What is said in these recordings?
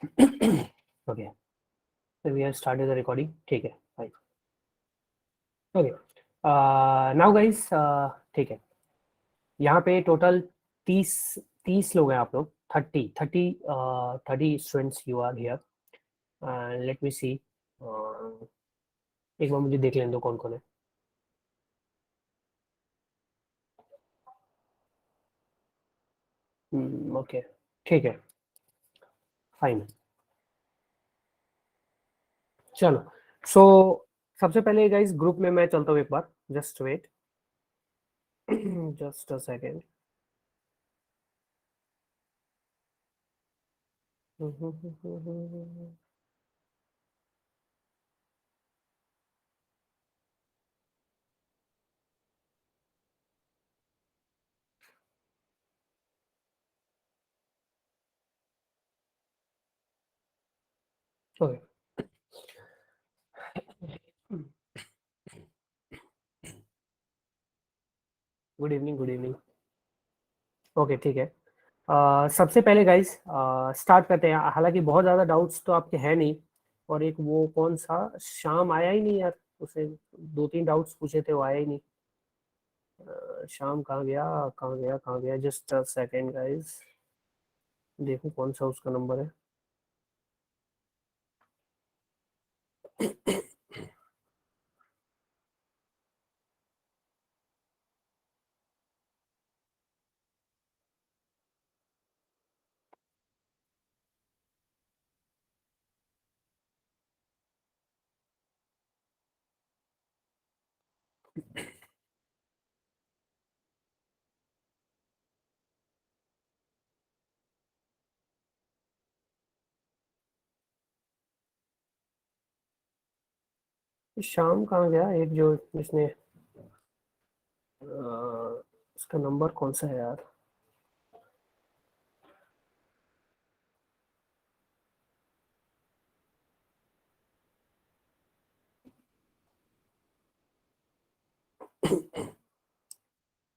Okay, so we have started the recording. ठीक है, fine. Okay, now guys, ठीक है, यहाँ पे टोटल 30 लोग हैं आप लोग, 30 students you are here. Let me see, एक बार मुझे देख लेने दो कौन कौन है. ओके, ठीक है, फाइन. चलो, सो सबसे पहले गाइस ग्रुप में मैं चलता हूँ एक बार. Just wait, just a second. Okay, good evening, good evening. Okay, ठीक है. सबसे पहले गाइस स्टार्ट करते हैं. हालांकि बहुत ज़्यादा डाउट्स तो आपके हैं नहीं, और एक वो कौन सा शाम आया ही नहीं यार, उसे 2-3 डाउट्स पूछे थे, वो आया ही नहीं. शाम कहाँ गया, कहाँ गया, कहाँ गया? जस्ट अ सेकेंड गाइस, देखो कौन सा उसका नंबर है. शाम कहाँ गया? एक जो इसने उसका नंबर कौन सा है यार?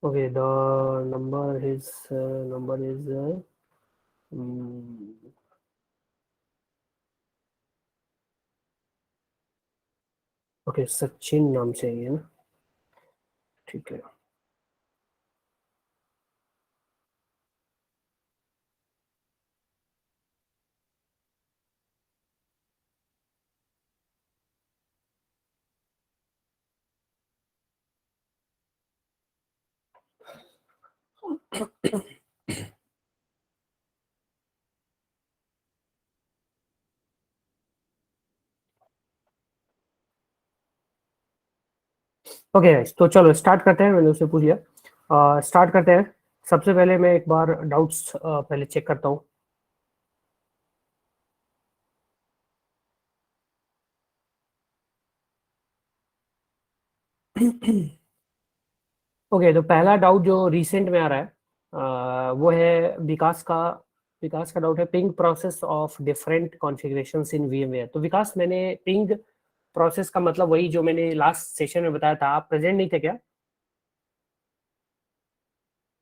Okay, the number is number is okay, Sachin नाम से है ये ना? ठीक है. ओके गाइस, तो चलो स्टार्ट करते हैं. मैंने उससे पूछ लिया, स्टार्ट करते हैं. सबसे पहले मैं एक बार डाउट्स पहले चेक करता हूँ. ओके, तो पहला डाउट जो रिसेंट में आ रहा है, वो है विकास का डाउट है, ping process of different configurations in VMware. तो विकास, मैंने पिंग प्रोसेस का मतलब वही जो मैंने लास्ट सेशन में बताया था. आप प्रेजेंट नहीं थे क्या?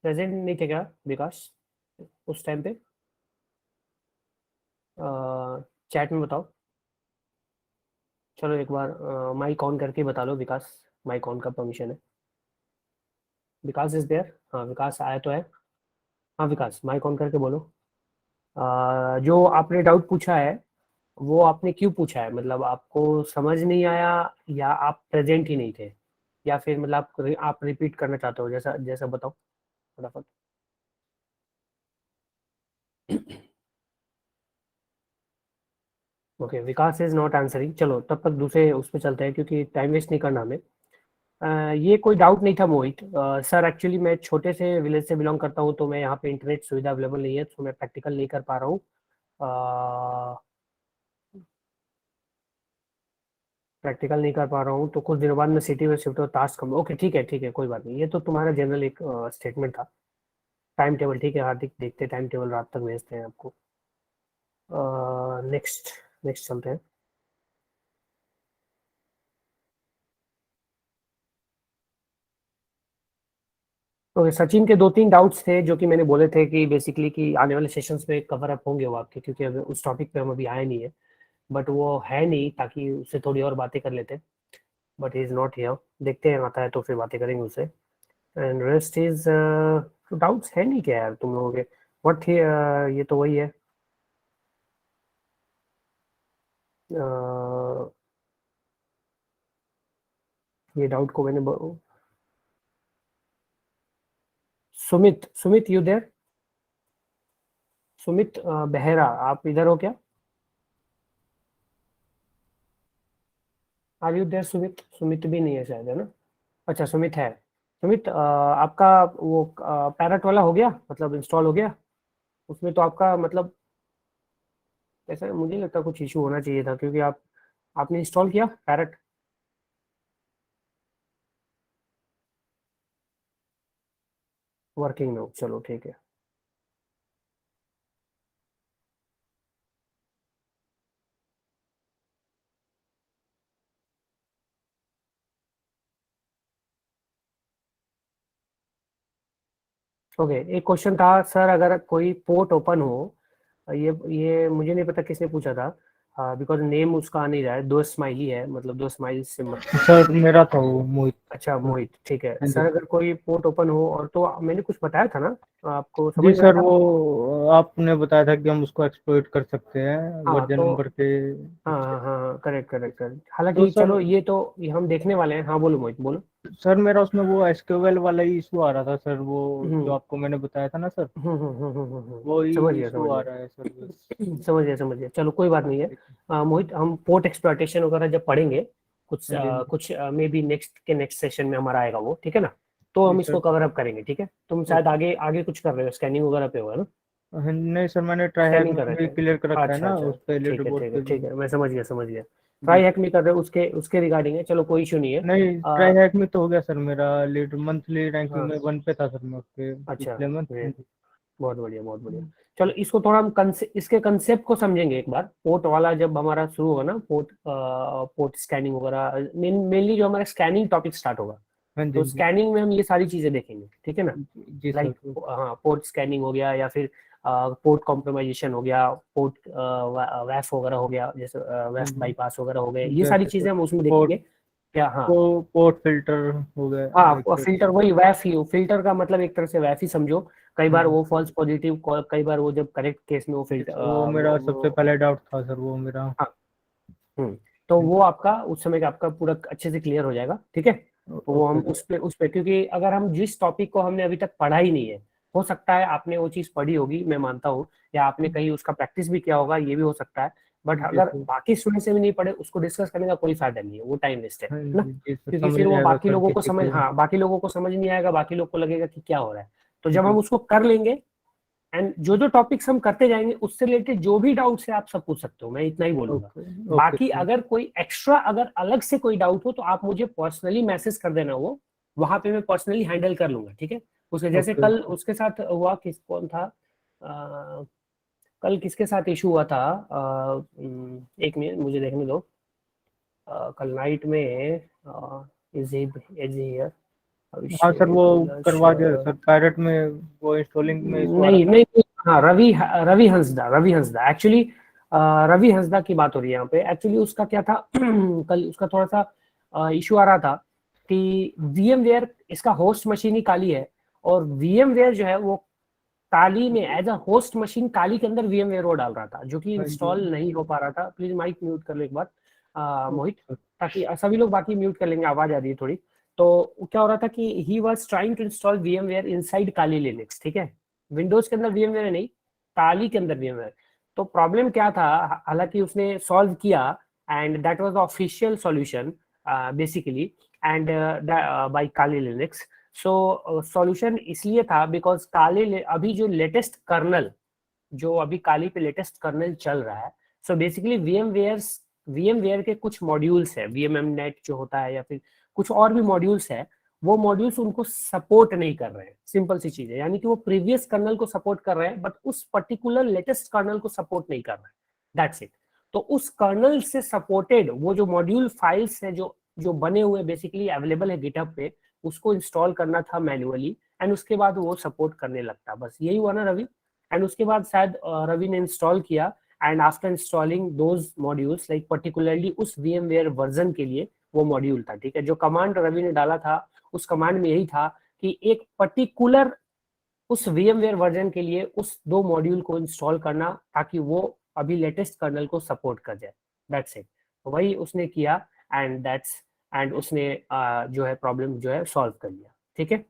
प्रेजेंट नहीं थे क्या विकास उस टाइम पे? चैट में बताओ. चलो एक बार माइक ऑन करके बता लो विकास. माइक ऑन का परमिशन है. विकास इज देयर? हाँ, विकास आया तो है. हाँ विकास, माइक ऑन करके बोलो. जो आपने डाउट पूछा है, वो आपने क्यों पूछा है? मतलब आपको समझ नहीं आया, या आप प्रेजेंट ही नहीं थे, या फिर मतलब आप रिपीट करना चाहते हो? जैसा जैसा बताओ फटाफट. Okay, Vikas is not answering. चलो तब तक दूसरे उस पर चलते हैं, क्योंकि टाइम वेस्ट नहीं करना हमें. ये कोई डाउट नहीं था मोहित सर. एक्चुअली मैं छोटे से विलेज से बिलोंग करता हूँ, तो मैं यहाँ पे इंटरनेट सुविधा अवेलेबल नहीं है, तो मैं प्रैक्टिकल नहीं कर पा रहा हूँ. प्रैक्टिकल नहीं कर पा रहा हूँ, तो कुछ दिनों बाद मैं सिटी में शिफ्ट हो, टास्क कम. ओके, ठीक है, ठीक है, कोई बात नहीं. ये तो तुम्हारा जनरल एक स्टेटमेंट था. टाइम टेबल, ठीक है हार्दिक, देखते टाइम टेबल रात तक भेजते हैं आपको. नेक्स्ट, नेक्स्ट चलते हैं. ओके, सचिन के 2-3 डाउट्स थे जो कि मैंने बोले थे कि बेसिकली कि आने वाले सेशंस में कवर अप होंगे वो आपके, क्योंकि अभी उस टॉपिक पे हम अभी आए नहीं है, बट वो है नहीं, ताकि उससे थोड़ी और बातें कर लेते, but he is not here. देखते हैं आता है तो फिर बातें करेंगे उससे। एंड रेस्ट इज डाउट्स है नहीं क्या यार तुम लोगों के? व्हाट थी ये तो वही है। ये डाउट को मैंने सुमित, सुमित यू देयर? सुमित बेहरा, आप इधर हो क्या? Are you there Sumit? Sumit भी नहीं है शायद, है ना? अच्छा, सुमित है। सुमित आपका वो पैरट वाला हो गया, मतलब इंस्टॉल हो गया? उसमें तो आपका मतलब ऐसा मुझे लगता कुछ इशू होना चाहिए था, क्योंकि आपने इंस्टॉल किया पैरट? वर्किंग में हो, चलो ठीक है। ओके, एक क्वेश्चन था सर, अगर कोई पोर्ट ओपन हो, ये मुझे नहीं पता किसने पूछा था, बिकॉज नेम उसका आ नहीं रहा है, दो स्माइली है, मतलब दो स्माइल से सर मेरा था वो मोहित। अच्छा मोहित, ठीक है हाँ सर। जी। अगर कोई पोर्ट ओपन हो, और तो मैंने कुछ बताया था ना, आपको जी समझ में आया सर, था? वो आपने बताया था कि हम उसको एक्सप्लॉइट कर सकते हैं हाँ वर्जन तो नंबर के हाँ उससे। हाँ हाँ हाँ, करेक्ट करेक्ट करेक्ट। तो हालांकि सर, चलो ये हम देखने वाले हैं। हाँ बोलो मोहित, बोलो। सर मेरा उसमें वो एसक्यूएल वाला ही इशू आ रहा था सर, वो जो हम्म आपको मैंने बताया था ना सर, वो ही समझ गया इशू समझ आ गया। रहा है सर बस। समझ गया समझ गया, चलो कोई बात नहीं है। ठीक है। मोहित, हम पोर्ट एक्सप्लॉइटेशन वगैरह जब पढ़ेंगे, हाँ जी, हाँ जी। कुछ मे बी नेक्स्ट सेशन में हमारा आएगा वो, ठीक है ना? तो जी हम सर। इसको कवर अप करेंगे, ठीक है? तुम शायद ओके। आगे आगे कुछ कर रहे हो, स्कैनिंग वगैरह पे होगा ना? हाँ, नहीं सर, मैंने ट्राई हैक स्कैनिंग कर में रहे भी थे? क्लियर कर रखा है अच्छा ना अच्छा, उस पहले ठीक है रिपोर्ट ठीक है पे ठीक भी। है, मैं समझ गया समझ गया। ट्राई जी हैक सर। में कर रहे हो, उसके उसके रिगार्डिंग है, चलो कोई इशू नहीं है। नहीं, ट्राई आ, हैक में तो हो गया सर मेरा, लीड मंथली रैंकिंग हाँ, में 1 पे था सर मैं उसके अच्छा, पिछले मंथ। हाँ जी। बहुत बढ़िया बहुत बढ़िया। चलो इसको थोड़ा हम इसके कंसेप्ट को समझेंगे एक बार। पोर्ट वाला जब हमारा शुरू होगा ना, पोर्ट स्कैनिंग वगैरह, मेनली जो हमारा स्कैनिंग टॉपिक स्टार्ट होगा, हाँ जी, तो हाँ जी। स्कैनिंग में हम ये सारी चीजें देखेंगे, ठीक है ना? जी सर। लाइक हाँ, पोर्ट स्कैनिंग हो गया, या फिर पोर्ट कॉम्प्रोमाइजेशन हो गया, पोर्ट वैफ वगैरह हो गया, जैसे हाँ वैफ जी। बाईपास वगैरह हो गए, ये सारी जैसे चीजें हम उसमें पोर्ट देखेंगे। क्या? हाँ पोर्ट फिल्टर हो गया हाँ, एक फिल्टर, वही वैफ ही, फिल्टर का मतलब एक तरह से वैफ ही समझो। कई हाँ बार जी। वो फॉल्स पॉजिटिव, कई बार वो जब करेक्ट केस में वो जी फिल्टर सर, वो मेरा सबसे पहले डाउट था सर, वो मेरा। हाँ। तो हाँ वो आपका उस समय का आपका पूरा अच्छे से क्लियर हो जाएगा, ठीक है? तो वो हम ओके सर। उस पे, क्योंकि अगर हम जिस टॉपिक को हमने अभी तक पढ़ा ही नहीं है, हो सकता है आपने वो चीज पढ़ी होगी, मैं मानता हूँ, या आपने कहीं उसका प्रैक्टिस भी किया होगा, ये भी हो सकता है, बट जी अगर सर। बाकी स्टूडेंट से भी नहीं पढ़े, उसको डिस्कस करने का कोई फायदा नहीं है, वो टाइम वेस्ट है हाँ ना? जी, जी सर, क्योंकि समझ फिर नहीं वो आएगा बाकी सर लोगों को किसी समझ, को। हाँ बाकी लोगों को समझ नहीं आएगा, बाकी लोग को लगेगा कि क्या हो रहा है। तो जब हम जी। उसको कर लेंगे, एंड जो जो टॉपिक्स हम करते जाएंगे, उससे रिलेटेड जो भी डाउट्स है आप सब पूछ सकते हो, मैं इतना ही बोलूंगा। ओके। ओके बाकी सर। अगर कोई एक्स्ट्रा, अगर अलग से कोई डाउट हो, तो आप मुझे पर्सनली मैसेज कर देना, वो वहां पे मैं पर्सनली हैंडल कर लूंगा, ठीक है? उसके जैसे ओके। कल उसके साथ हुआ, कौन था? कल किसके साथ इशू हुआ था? एक मिनट मुझे देखने दो। कल नाइट में इज इज हियर, हाँ सर, वो अभिषेक, उल्लास, करवा दिया सर पायलट में, वो इंस्टॉलिंग में इशू आ रहा नहीं था। नहीं नहीं, हाँ रवि, रवि हंसदा एक्चुअली, रवि हंसदा की बात हो रही है यहाँ पे। एक्चुअली उसका क्या था, कल उसका थोड़ा सा इशू आ रहा था कि VMware, इसका होस्ट मशीन ही काली है, और VMware जो है वो काली में एज अ होस्ट मशीन, काली के अंदर VMware वो डाल रहा था, जो कि हाँ जी। इंस्टॉल नहीं हो पा रहा था। प्लीज माइक म्यूट कर लो एक बार, ओके मोहित, सर। ताकि सभी लोग बाकी म्यूट कर लेंगे, आवाज आ रही है थोड़ी। तो क्या हो रहा था कि he was trying to install VMware inside Kali Linux, ठीक है? विंडोज के अंदर VMware नहीं, काली के अंदर VMware। तो प्रॉब्लम क्या था, हालांकि उसने सॉल्व किया, and that was the official solution basically, and by Kali Linux. So solution इसलिए था बिकॉज अभी जो लेटेस्ट कर्नल, जो अभी काली पे लेटेस्ट कर्नल चल रहा है, सो बेसिकली VMware के कुछ मॉड्यूल्स है, VMM नेट जो होता है, या फिर कुछ और भी मॉड्यूल्स है, वो मॉड्यूल्स उनको सपोर्ट नहीं कर रहे हैं। सिंपल सी चीज है, यानी कि वो प्रीवियस कर्नल को सपोर्ट कर रहे हैं, बट उस पर्टिकुलर लेटेस्ट कर्नल को सपोर्ट नहीं कर रहे हैं, दैट्स इट। तो उस कर्नल से सपोर्टेड वो जो मॉड्यूल फाइल्स है, जो जो बने हुए बेसिकली अवेलेबल है गिटहब पे, उसको इंस्टॉल करना था मैन्युअली, एंड उसके बाद वो सपोर्ट करने लगता। बस यही हुआ ना रवि? एंड उसके बाद शायद रवि ने इंस्टॉल किया, and after installing those modules like particularly उस VMware वर्जन के लिए वो मॉड्यूल था, ठीक है। जो कमांड रवि ने डाला था उस कमांड में यही था कि एक पर्टिकुलर उस VMware वर्जन के लिए उस 2 मॉड्यूल को इंस्टॉल करना, ताकि वो अभी लेटेस्ट कर्नल को सपोर्ट कर जाए। दैट्स इट, वही उसने किया, एंड उसने जो है प्रॉब्लम जो है सॉल्व कर लिया, ठीक है।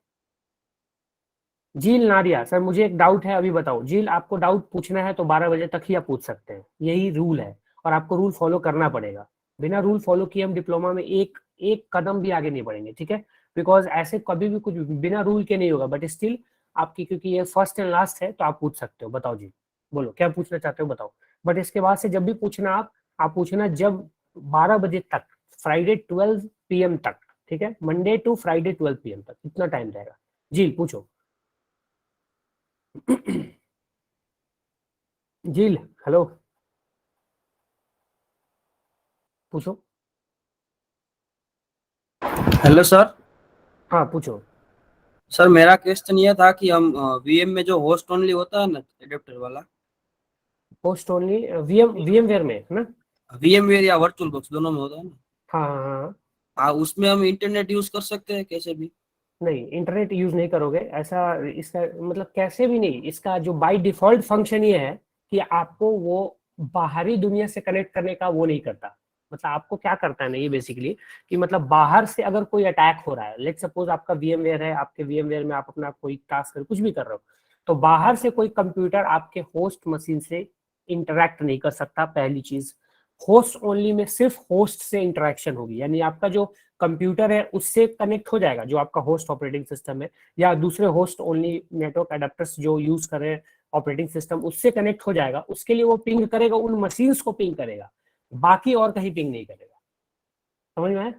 झील नारिया, सर मुझे एक डाउट है, अभी बताओ। झील, आपको डाउट पूछना है तो 12 बजे तक ही आप पूछ सकते हैं, यही रूल है, और आपको रूल फॉलो करना पड़ेगा। बिना रूल फॉलो किए हम डिप्लोमा में एक एक कदम भी आगे नहीं बढ़ेंगे, ठीक है। बिकॉज ऐसे कभी भी कुछ बिना रूल के नहीं होगा, बट स्टिल आपकी, क्योंकि ये फर्स्ट एंड लास्ट है, तो आप पूछ सकते हो। बताओ जी, बोलो क्या पूछना चाहते हो, बताओ। बट इसके बाद से जब भी पूछना आप पूछना जब 12 बजे तक, फ्राइडे 12 PM तक, ठीक है। मंडे टू फ्राइडे 12 PM तक, इतना टाइम रहेगा। जी पूछो। झील, हेलो, पूछो। Hello sir. हाँ पूछो। सर मेरा क्वेश्चन ये था कि हम वीएम में जो होस्ट ओनली होता है ना एडेप्टर वाला, पोस्ट ओनली VMware में है ना? वीएम वेयर या वर्चुअल बॉक्स दोनों में होता है ना। हाँ हाँ हाँ। हाँ, उसमें हम इंटरनेट यूज कर सकते हैं कैसे भी। नहीं, इंटरनेट यूज नहीं करोगे ऐसा, इसका मतलब कैसे भी नहीं। इसका जो बाय डिफॉल्ट फंक्शन ये है कि आपको वो बाहरी दुनिया से कनेक्ट करने का वो नहीं करता। मतलब आपको क्या करता है ना ये बेसिकली, कि मतलब बाहर से अगर कोई अटैक हो रहा है, लेट सपोज आपका VMware है, आपके VMware में आप अपना कोई टास्क कर कुछ भी कर रहे हो, तो बाहर से कोई कंप्यूटर आपके होस्ट मशीन से इंटरेक्ट नहीं कर सकता, पहली चीज। होस्ट ओनली में सिर्फ होस्ट से इंटरेक्शन होगी, यानी आपका जो कंप्यूटर है उससे कनेक्ट हो जाएगा, जो आपका होस्ट ऑपरेटिंग सिस्टम है, या दूसरे होस्ट ओनली नेटवर्क एडेप्टर्स जो यूज कर रहे हैं ऑपरेटिंग सिस्टम, उससे कनेक्ट हो जाएगा। उसके लिए वो पिंग करेगा, उन मशीन्स को पिंग करेगा, बाकी और कहीं पिंग नहीं करेगा। समझ में आया?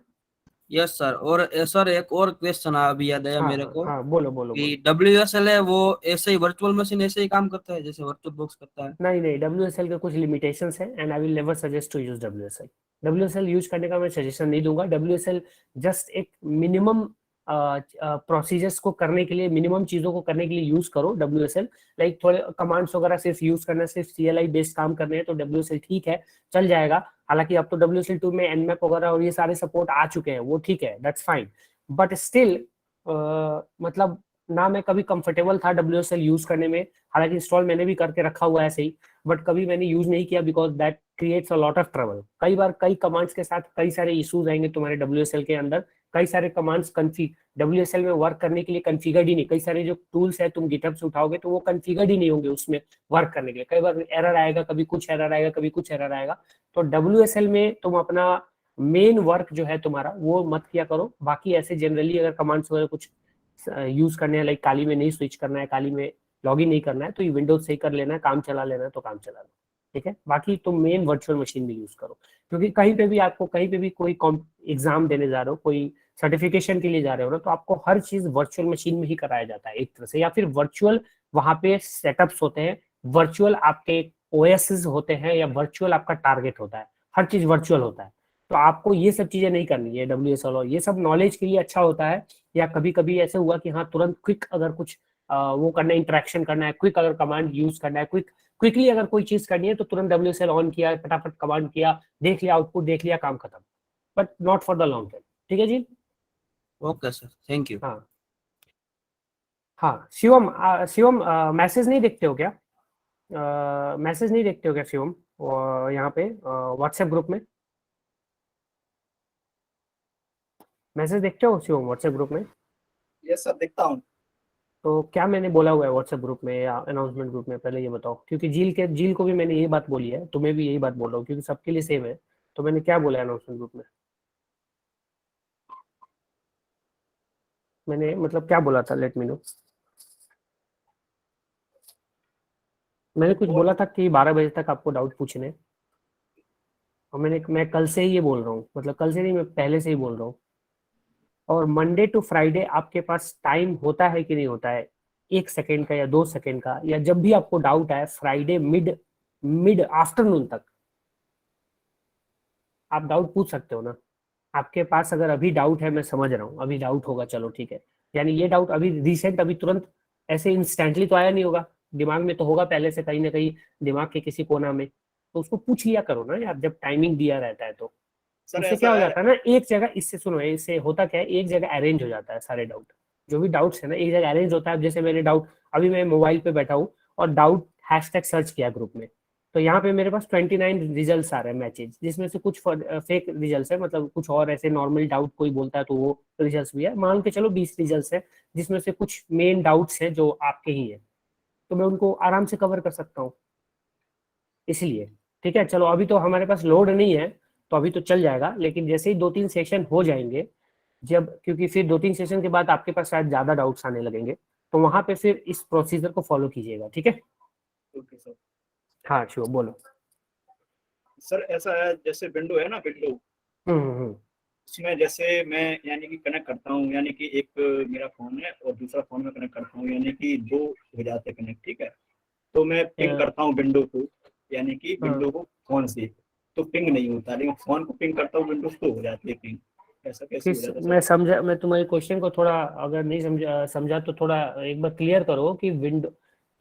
Yes sir. और सर एक और क्वेश्चन अभी याद आया हाँ मेरे हाँ को हाँ, बोलो बोलो कि बोलो। WSL है वो ऐसे ही वर्चुअल मशीन ऐसे ही काम करता है जैसे वर्चुअल बॉक्स करता है। नहीं नहीं, WSL के कुछ लिमिटेशंस हैं, and I will never suggest to use WSL। WSL use करने का मैं सजेशन नहीं दूंगा। WSL जस्ट एक मिनिमम प्रोसीजर्स को करने के लिए, मिनिमम चीजों को करने के लिए यूज करो WSL। लाइक थोड़े कमांड्स वगैरह सिर्फ यूज करना, सिर्फ CLI बेस्ड काम करने हैं तो WSL ठीक है, चल जाएगा। हालांकि अब तो WSL 2 में Nmap वगैरह और ये सारे सपोर्ट आ चुके हैं, वो ठीक है, दैट्स फाइन। बट स्टिल मतलब ना मैं कभी कंफर्टेबल था WSL यूज करने में। हालांकि इंस्टॉल मैंने भी करके रखा हुआ है ऐसे ही, बट कभी मैंने यूज नहीं किया, because that creates a lot of trouble. कई बार कई कमांड्स के साथ कई सारे इश्यूज आएंगे तुम्हारे WSL के अंदर। कई सारे कमांड्स कन्फिग WSL में वर्क करने के लिए कन्फिगर्ड ही नहीं, कई सारे जो टूल्स है तुम गिटहब से उठाओगे तो वो कन्फिगर्ड ही नहीं होंगे उसमें वर्क करने के लिए। कई बार एरर आएगा, कभी कुछ एरर आएगा, कभी कुछ एरर आएगा। तो WSL में तुम अपना मेन वर्क जो है तुम्हारा वो मत किया करो। बाकी ऐसे जनरली अगर कमांड्स वगैरह कुछ यूज करने हैं, लाइक काली में नहीं स्विच करना है, काली में लॉगिन नहीं करना है, तो ये विंडोज से ही कर लेना है, काम चला लेना है तो काम चला लेना, ठीक है। बाकी तुम मेन वर्चुअल मशीन में यूज करो, क्योंकि कहीं पे भी आपको, कहीं पे भी कोई एग्जाम देने जा रहे हो, कोई सर्टिफिकेशन के लिए जा रहे हो ना, तो आपको हर चीज वर्चुअल मशीन में ही कराया जाता है एक तरह से, या फिर वर्चुअल वहां पे सेटअप्स होते हैं, वर्चुअल आपके OS होते हैं, या वर्चुअल आपका टारगेट होता है, हर चीज वर्चुअल होता है। तो आपको ये सब चीजें नहीं करनी है WSL, और ये सब नॉलेज के लिए अच्छा होता है। या कभी कभी ऐसे हुआ कि हाँ तुरंत क्विक अगर कुछ वो करना है, इंटरेक्शन करना है, क्विक अगर कमांड यूज करना है, क्विकली अगर कोई चीज करनी है, तो तुरंत WSL ऑन किया, फटाफट कमांड किया, देख लिया आउटपुट, देख लिया, काम खत्म। But not for the long term, ठीक है जी। Okay sir, thank you. हाँ हाँ, शिवम, शिवम मैसेज नहीं देखते हो क्या? मैसेज नहीं देखते हो क्या शिवम, यहाँ पे व्हाट्सएप ग्रुप में मैसेज देखते हो शिवम, व्हाट्सएप ग्रुप में? यस सर, देखता हूँ। तो क्या मैंने बोला हुआ है व्हाट्सएप ग्रुप में या अनाउंसमेंट ग्रुप में, पहले ये बताओ। क्योंकि झील को भी मैंने यही बात बोली है, तुम्हें भी यही बात बोल रहा हूँ, क्योंकि सबके लिए सेम है। तो मैंने क्या बोला है अनाउंसमेंट ग्रुप में? मैंने मतलब क्या बोला था, लेट मी नो। मैंने कुछ बोला था कि 12 बजे तक आपको डाउट पूछने हैं। और मैं कल से ही ये बोल रहा हूँ, मतलब कल से नहीं, मैं पहले से ही बोल रहा हूँ। और मंडे टू फ्राइडे आपके पास टाइम होता है कि नहीं होता है, 1 सेकेंड का या 2 सेकेंड का, या जब भी आपको डाउट है, फ्राइडे मिड मिड आफ्टरनून तक आप डाउट पूछ सकते हो ना। आपके पास अगर अभी डाउट है, मैं समझ रहा हूँ अभी डाउट होगा, चलो ठीक है, यानी ये डाउट अभी रिसेंट, अभी तुरंत ऐसे इंस्टेंटली तो आया नहीं होगा, दिमाग में तो होगा पहले से कहीं ना कहीं, दिमाग के किसी कोना में, तो उसको पूछ लिया करो ना यार, जब टाइमिंग दिया रहता है तो। सर इससे क्या ऐसा हो है, जाता है ना, एक जगह, इससे सुनो, इससे होता क्या है, एक जगह अरेंज हो जाता है सारे डाउट, जो भी डाउट्स है ना एक जगह अरेंज होता है। अब जैसे मैंने डाउट, अभी मैं मोबाइल पे बैठा हूँ और डाउट हैशटैग सर्च किया ग्रुप में, तो यहाँ पे मेरे पास 29 रिजल्ट्स आ रहे हैं मैचेज, जिसमें से कुछ फेक रिजल्ट्स है, मतलब कुछ और ऐसे नॉर्मल डाउट कोई बोलता है तो वो रिजल्ट्स भी है, मान के चलो 20 रिजल्ट्स है, जिसमें से कुछ मेन डाउट्स हैं जो आपके ही है, तो मैं उनको आराम से कवर कर सकता हूँ इसलिए। ठीक है, चलो अभी तो हमारे पास लोड नहीं है, तो अभी तो चल जाएगा, लेकिन जैसे ही 2-3 सेशन हो जाएंगे, जब, क्योंकि फिर 2-3 सेशन के बाद आपके पास शायद ज्यादा डाउट्स आने लगेंगे, तो वहां पे फिर इस प्रोसीजर को फॉलो कीजिएगा, ठीक है। Okay sir. हाँ शिव बोलो। सर ऐसा है, जैसे विंडो है ना, विंडो, हम्म। उसमें जैसे मैं यानी कि कनेक्ट करता हूँ, यानी कि एक मेरा फोन है और दूसरा फोन में कनेक्ट करता हूँ, यानी कि दो हो जाते हैं कनेक्ट, ठीक है। तो मैं पिंग करता हूँ विंडो को, यानी कि विंडो को फोन से, तो पिंग नहीं होता, लेकिन फोन को पिंग करता हूँ विंडोज तो हो जाती है पिंग। ऐसा कैसे हो किस, जाता है मैं सर? समझा, मैं तुम्हारे क्वेश्चन को थोड़ा, अगर नहीं समझा तो थोड़ा एक बार क्लियर करो कि विंडो,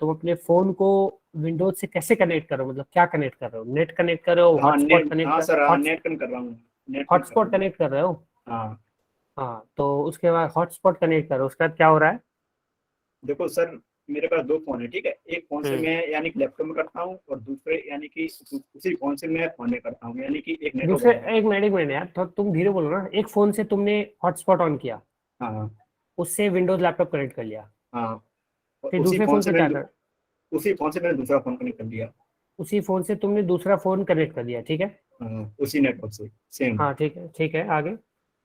तुम अपने फोन को विंडोज से कैसे कनेक्ट कर रहे हो, मतलब क्या कनेक्ट कर रहे हो, नेट कनेक्ट कर रहे हो, हाँ हॉटस्पॉट नेट, कनेक्ट हाँ कर, सर, हाँ नेट कनेक्ट कर रहा हूँ, नेट कनेक्ट कर रहा हॉटस्पॉट हूँ। कनेक्ट कर रहे हो। हाँ हाँ, तो उसके बाद हॉटस्पॉट कनेक्ट करो, उसके बाद क्या हो रहा है। देखो सर, मेरे पास दो फोन है, ठीक है। एक फोन से हम्म। मैं यानी कि लैपटॉप में करता हूँ, और दूसरे यानी कि उसी फोन से मैं फोन में करता हूँ, यानी कि एक नेटवर्क दूसरे, बना है। एक मिनट यार, तो तुम धीरे बोलो ना, एक फोन से तुमने हॉटस्पॉट ऑन किया, हाँ उससे विंडोज लैपटॉप कनेक्ट कर लिया, हाँ, और फिर दूसरे फोन से क्या कर, उसी फोन से मैंने दूसरा फोन कनेक्ट कर दिया। उसी फोन से तुमने दूसरा फोन कनेक्ट कर दिया, ठीक है। हाँ, उसी नेटवर्क से सेम। हाँ ठीक है आगे।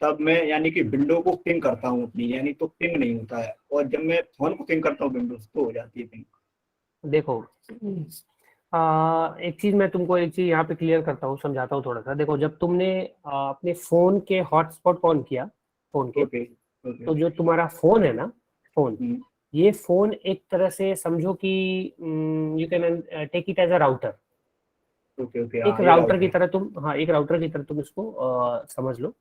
तब मैं यानी कि विंडो को पिंग करता हूँ अपनी, यानी तो पिंग नहीं होता है, और जब मैं फोन को पिंग करता हूँ विंडोज तो हो जाती है पिंग। देखो, एक चीज मैं तुमको, एक चीज यहाँ पे क्लियर करता हूँ, समझाता हूँ थोड़ा सा। देखो, जब तुमने अपने फोन के हॉटस्पॉट ऑन किया, फोन के, ओके ओके। तो जो तुम्हारा फोन है ना, फोन, हम्म, ये फोन एक तरह से समझो कि you can take it as a router, okay okay, एक हाँ ये राउटर की राउटर। तरह तुम, हाँ एक राउटर की तरह तुम इसको समझ लो।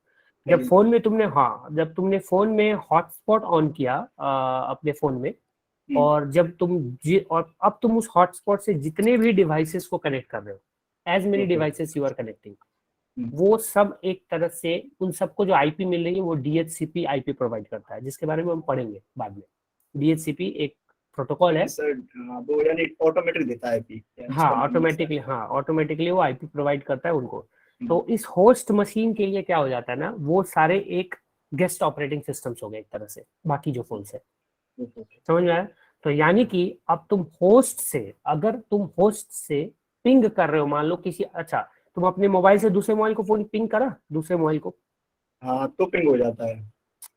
जब चलिए। फोन में तुमने, हाँ जब तुमने फोन में हॉटस्पॉट ऑन किया अपने फोन में, हम्म, और जब और अब तुम उस हॉटस्पॉट से जितने भी डिवाइसेस को कनेक्ट कर रहे हो, as many okay. Devices you are connecting, hmm, वो सब एक तरह से, उन सबको जो आईपी मिल रही है वो डीएचसीपी आईपी प्रोवाइड करता है, जिसके बारे में हम पढ़ेंगे बाद में। डीएचसीपी एक प्रोटोकॉल है। सर हाँ, वो यानी ऑटोमेटिक देता है कि यानी हाँ इसका नाम है सर। ऑटोमेटिकली, हाँ ऑटोमेटिकली वो आईपी प्रोवाइड करता है उनको। हम्म, तो इस होस्ट मशीन के लिए क्या हो जाता है ना, वो सारे एक गेस्ट ऑपरेटिंग सिस्टम्स हो गए एक तरह से, बाकी जो फोन है, ओके ओके। समझ में आया। तो यानी कि अब तुम होस्ट से, अगर तुम होस्ट से पिंग कर रहे हो, मान लो किसी, अच्छा तुम अपने मोबाइल से दूसरे मोबाइल को फोन पिंग करा, दूसरे मोबाइल को, हाँ तो पिंग हो जाता है।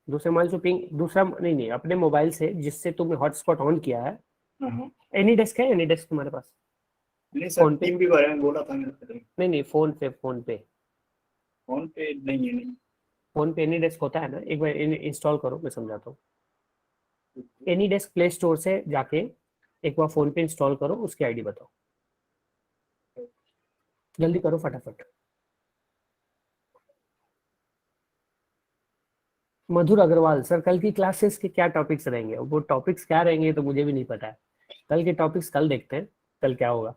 दूसरे मोबाइल से पिंग, दूसरा नहीं नहीं, अपने मोबाइल से जिससे तुमने हॉटस्पॉट ऑन किया है, हाँ हाँ। एनी डेस्क है, एनी डेस्क तुम्हारे पास, नहीं सर, फोन पे, टीम भी बारे में बोला था मैंने पहले। नहीं नहीं फोन पे, फोन पे, फोन पे नहीं है, नहीं। फोन पे एनी डेस्क होता है ना, एक बार इंस्टॉल करो, मैं समझाता हूँ। एनी डेस्क प्ले स्टोर से जाके एक बार फोन पे इंस्टॉल करो, उसकी आईडी बताओ, जल्दी करो फटाफट। मधुर अग्रवाल सर, कल की क्लासेस के क्या टॉपिक्स रहेंगे, वो टॉपिक्स क्या रहेंगे तो मुझे भी नहीं पता है, कल के टॉपिक्स कल देखते हैं, कल क्या होगा।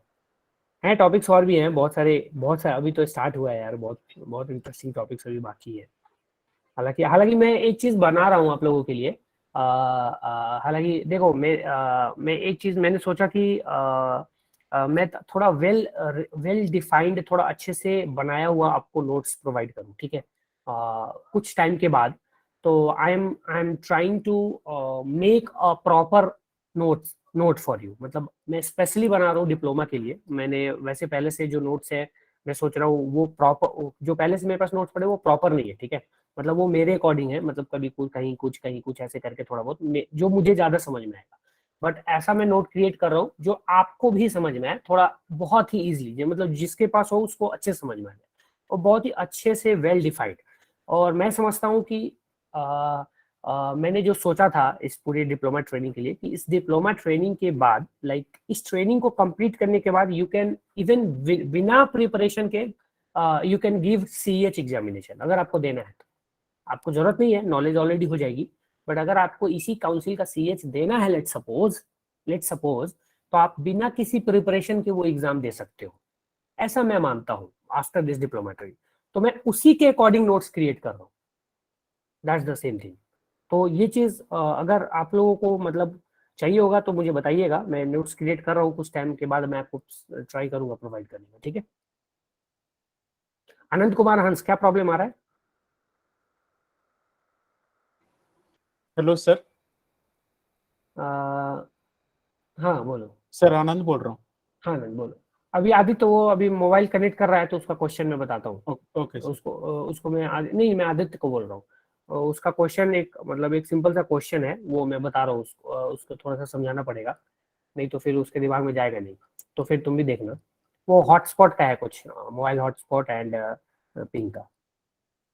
हैं टॉपिक्स और भी हैं बहुत सारे, बहुत सारे, अभी तो स्टार्ट हुआ है यार, बहुत बहुत इंटरेस्टिंग टॉपिक्स अभी बाकी है। हालांकि हालांकि मैं एक चीज बना रहा हूँ आप लोगों के लिए, हालांकि देखो, मैं एक चीज मैंने सोचा कि मैं थोड़ा वेल डिफाइंड, थोड़ा अच्छे से बनाया हुआ आपको नोट्स प्रोवाइड करूँ, ठीक है, कुछ टाइम के बाद। तो I am trying to make a proper note for you, मतलब मैं स्पेशली बना रहा हूँ डिप्लोमा के लिए। मैंने वैसे पहले से जो नोट्स है, मैं सोच रहा हूँ वो प्रॉपर, जो पहले से मेरे पास नोट्स पड़े वो प्रॉपर नहीं है, ठीक है, मतलब वो मेरे अकॉर्डिंग है, मतलब कभी कुछ कहीं कुछ ऐसे करके थोड़ा बहुत जो मुझे ज्यादा समझ में आएगा, बट ऐसा मैं नोट क्रिएट कर रहा हूँ जो आपको भी समझ में आए, थोड़ा बहुत ही इजीली, मतलब जिसके पास हो उसको अच्छे समझ में आ जाए, और बहुत ही अच्छे से वेल डिफाइंड। और मैं समझता हूँ कि मैंने जो सोचा था इस पूरी डिप्लोमा ट्रेनिंग के लिए, कि इस डिप्लोमा ट्रेनिंग के बाद, लाइक इस ट्रेनिंग को कंप्लीट करने के बाद, यू कैन इवन बिना प्रिपरेशन के you can give CH examination, अगर आपको देना है तो। आपको जरूरत नहीं है, नॉलेज ऑलरेडी हो जाएगी, बट अगर आपको इसी काउंसिल का CH देना है, लेट सपोज, तो आप बिना किसी प्रिपरेशन के वो एग्जाम दे सकते हो, ऐसा मैं मानता हूँ आफ्टर दिस डिप्लोमेट्री। तो मैं उसी के अकॉर्डिंग नोट्स क्रिएट कर रहा हूँ, दैट्स द सेम थिंग। तो ये चीज अगर आप लोगों को मतलब चाहिए होगा तो मुझे बताइएगा, मैं नोट्स क्रिएट कर रहा हूँ, कुछ टाइम के बाद मैं आपको ट्राई करूंगा प्रोवाइड करने का, ठीक है। अनंत कुमार हंस, क्या प्रॉब्लम आ रहा है? Hello sir. अ, हाँ बोलो। सर आनंद बोल रहा हूँ। हाँ आनंद बोलो। अभी तो वो अभी मोबाइल कनेक्ट कर रहा है, तो उसका क्वेश्चन मैं बताता हूँ। Okay sir. उसको मैं नहीं, मैं आदित्य को बोल रहा हूँ। उसका क्वेश्चन एक मतलब एक सिंपल सा क्वेश्चन है, वो मैं बता रहा हूँ उसको। उसको थोड़ा सा समझाना पड़ेगा, नहीं तो फिर उसके दिमाग में जाएगा नहीं। तो फिर तुम भी देखना। वो हॉटस्पॉट का है कुछ, मोबाइल हॉटस्पॉट एंड पिंग का।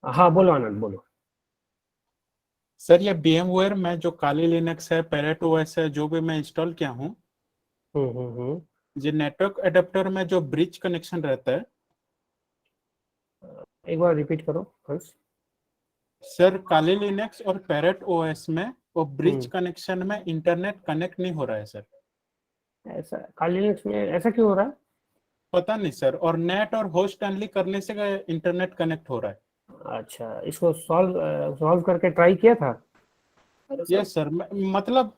हाँ बोलो आनंद बोलो। सर ये VMware में जो काली लिनक्स है, पैरेट ओएस है, जो भी मैं इंस्टॉल किया हूँ, हम्म। ये नेटवर्क एडेप्टर में जो ब्रिज कनेक्शन रहता है, एक बार रिपीट करो हंस। सर काली लिनक्स और पैरेट ओएस में वो ब्रिज हम्म। कनेक्शन में इंटरनेट कनेक्ट नहीं हो रहा है सर। ऐसा काली लिनक्स में ऐसा क्यों हो रहा है? पता नहीं सर, और नेट और होस्ट ओनली करने से इंटरनेट कनेक्ट हो रहा है। अच्छा, इसको सॉल्व करके ट्राई किया था? Hello sir. यस सर, मतलब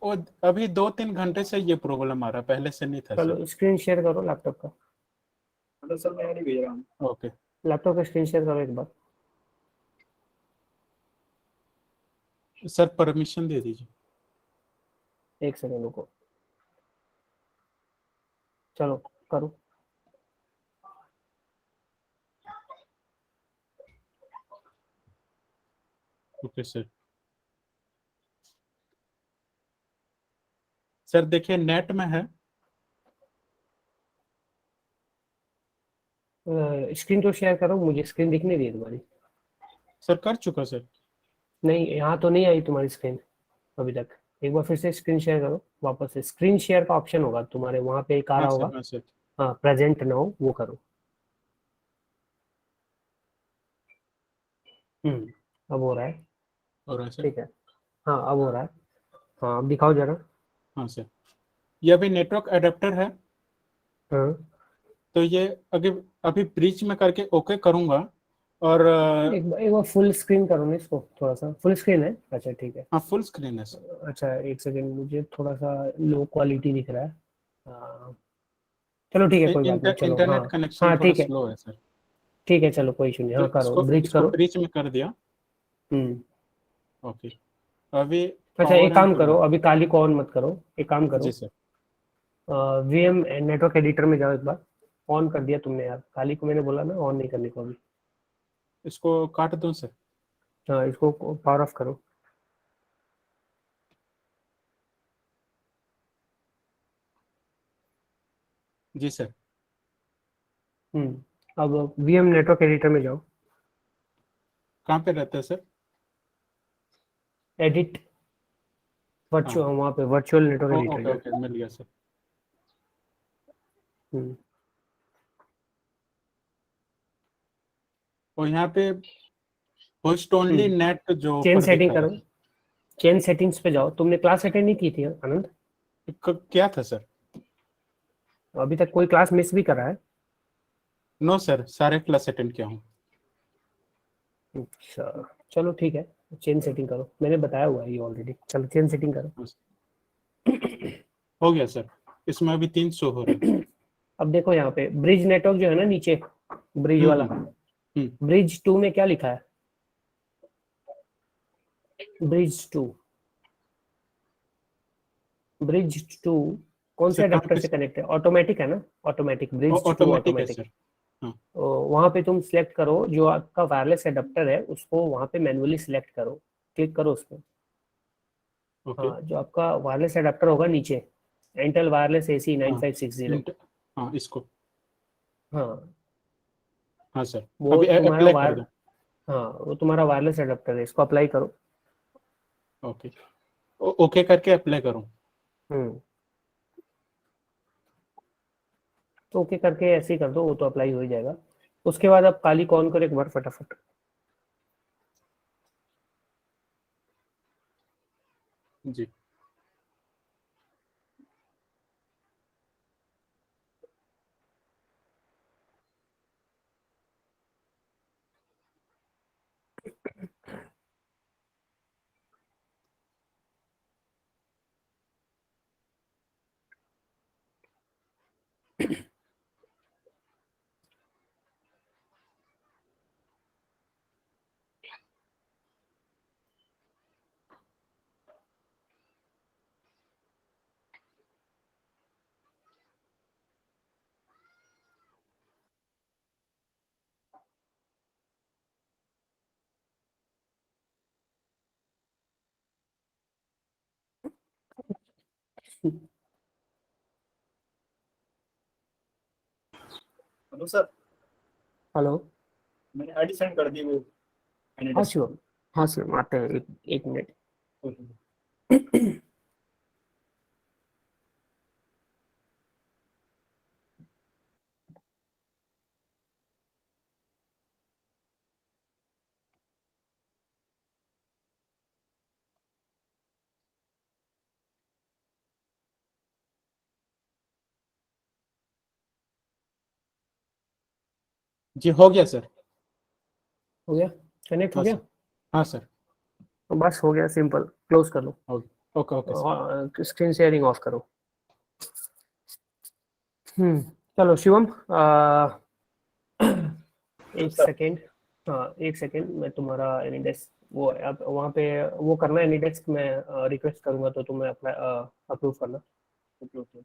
अभी 2-3 घंटे से ये प्रॉब्लम आ रहा है, पहले से नहीं था सर। चलो स्क्रीन शेयर करो लैपटॉप का। हेलो सर, मैं नहीं भेज रहा हूँ। ओके लैपटॉप का स्क्रीन शेयर करो एक बार। सर, परमिशन दे दीजिए। एक सेकंड रुको, चलो करो। Okay sir. सर देखिए नेट में है। स्क्रीन तो शेयर करो, मुझे स्क्रीन दिख नहीं रही है तुम्हारी। सर कर चुका सर। नहीं, यहाँ तो नहीं आई तुम्हारी स्क्रीन अभी तक। एक बार फिर से स्क्रीन शेयर करो वापस से। स्क्रीन शेयर का ऑप्शन होगा तुम्हारे वहाँ पे, एक आ हाँ रहा सर, होगा। हाँ सर। हाँ प्रेजेंट नाउ, वो करो। अब हो रहा है। और सर। ठीक है, हाँ अब हो रहा है। हाँ अब दिखाओ जरा। हाँ सर, ये अभी नेटवर्क एडेप्टर है, हाँ तो ये अभी अभी ब्रिज में करके ओके करूंगा। और एक बार फुल स्क्रीन करो ना इसको, थोड़ा सा फुल स्क्रीन है, अच्छा ठीक है। हाँ फुल स्क्रीन है सर। अच्छा एक सेकंड, मुझे थोड़ा सा लो क्वालिटी दिख रहा है। हाँ, चलो ठीक है कोई बात नहीं, चलो हाँ। इंटरनेट कनेक्शन हाँ थोड़ा ठीक है, स्लो है सर। ठीक है चलो कोई इशू नहीं, तो हाँ करो इसको ब्रिज इसको करो। ब्रिज में कर दिया। हम्म। ओके। अभी अच्छा पावर एक एंड काम करो, करूँ। अभी काली को ऑन मत करो, एक काम करो। जी सर। VM नेटवर्क एडिटर में जाओ एक बार। ऑन कर दिया तुमने यार, काली को मैंने बोला ना ऑन नहीं करने को अभी। इसको काट दूं सर। हाँ इसको पावर ऑफ करो। जी सर। अब VM नेटवर्क एडिटर में जाओ। कहाँ पे रहता है सर? एडिट हाँ। वर्चुअल, वहाँ पे वर्चुअल नेटवर्क एडिटर ओके जाओ। ओके, मिल गया सर। हम्म, और यहाँ पे होस्ट ओनली हम्म। नेट जो चेन ऊपर सेटिंग दिखा करो, रहा है। चेन सेटिंग्स पे जाओ। तुमने क्लास अटेंड नहीं की थी आनंद? क्या था सर? अभी तक कोई क्लास मिस भी करा है? नो सर, सारे क्लास अटेंड किया हूँ। अच्छा चलो ठीक है, चेन सेटिंग करो, मैंने बताया हुआ है ये ऑलरेडी। चलो चेन सेटिंग करो। हो गया सर, इसमें अभी 3 शो हो रहे हैं। अब देखो यहाँ पे ब्रिज नेटवर्क जो है ना नीचे, ब्रिज वाला, हम्म। ब्रिज 2 में क्या लिखा है? ब्रिज 2, ब्रिज 2 कौन से सर कहाँ अडेप्टर पे? से कनेक्ट है? ऑटोमेटिक है ना, ऑटोमेटिक, ब्रिज 2 ऑटोमेटिक है ऑटोमेटिक। सर। हाँ। वहां पे तुम सिलेक्ट करो जो आपका वायरलेस एडेप्टर है, उसको वहां पे मैनुअली सिलेक्ट करो, क्लिक करो उस पर। ओके। हाँ जो आपका वायरलेस एडेप्टर होगा नीचे, इंटेल वायरलेस AC हाँ 9560। हाँ, इसको। हाँ हाँ सर, वो अभी तुम्हारा अप्लाई कर वायर, दो। हाँ वो तुम्हारा वायरलेस एडेप्टर है, इसको अप्लाई करो। ओके। ओके करके अप्लाई करूँ? हम्म, तो ओके करके ऐसे ही कर दो, वो तो अप्लाई हो ही जाएगा। उसके बाद आप काली को ऑन करो एक बार फटाफट। जी हेलो सर, हेलो। मैंने आईडी सेंड कर दी वो हाँ एनीडेस्क शिवम, हाँ शिवम आते हैं, एक मिनट। को। जी हो गया सर। हो गया, कनेक्ट हो हाँ गया। सर। हाँ सर। तो बस हो गया, सिंपल, क्लोज कर लो, okay okay sir. Screen sharing off करो। चलो शिवम, एक सर सेकेंड। हाँ एक सेकेंड, मैं तुम्हारा एनीडेस्क वो अब वहाँ पे वो करना, एनीडेस्क में रिक्वेस्ट करूंगा तो तुम्हें अप्लाई अप्रूव करना। Okay okay.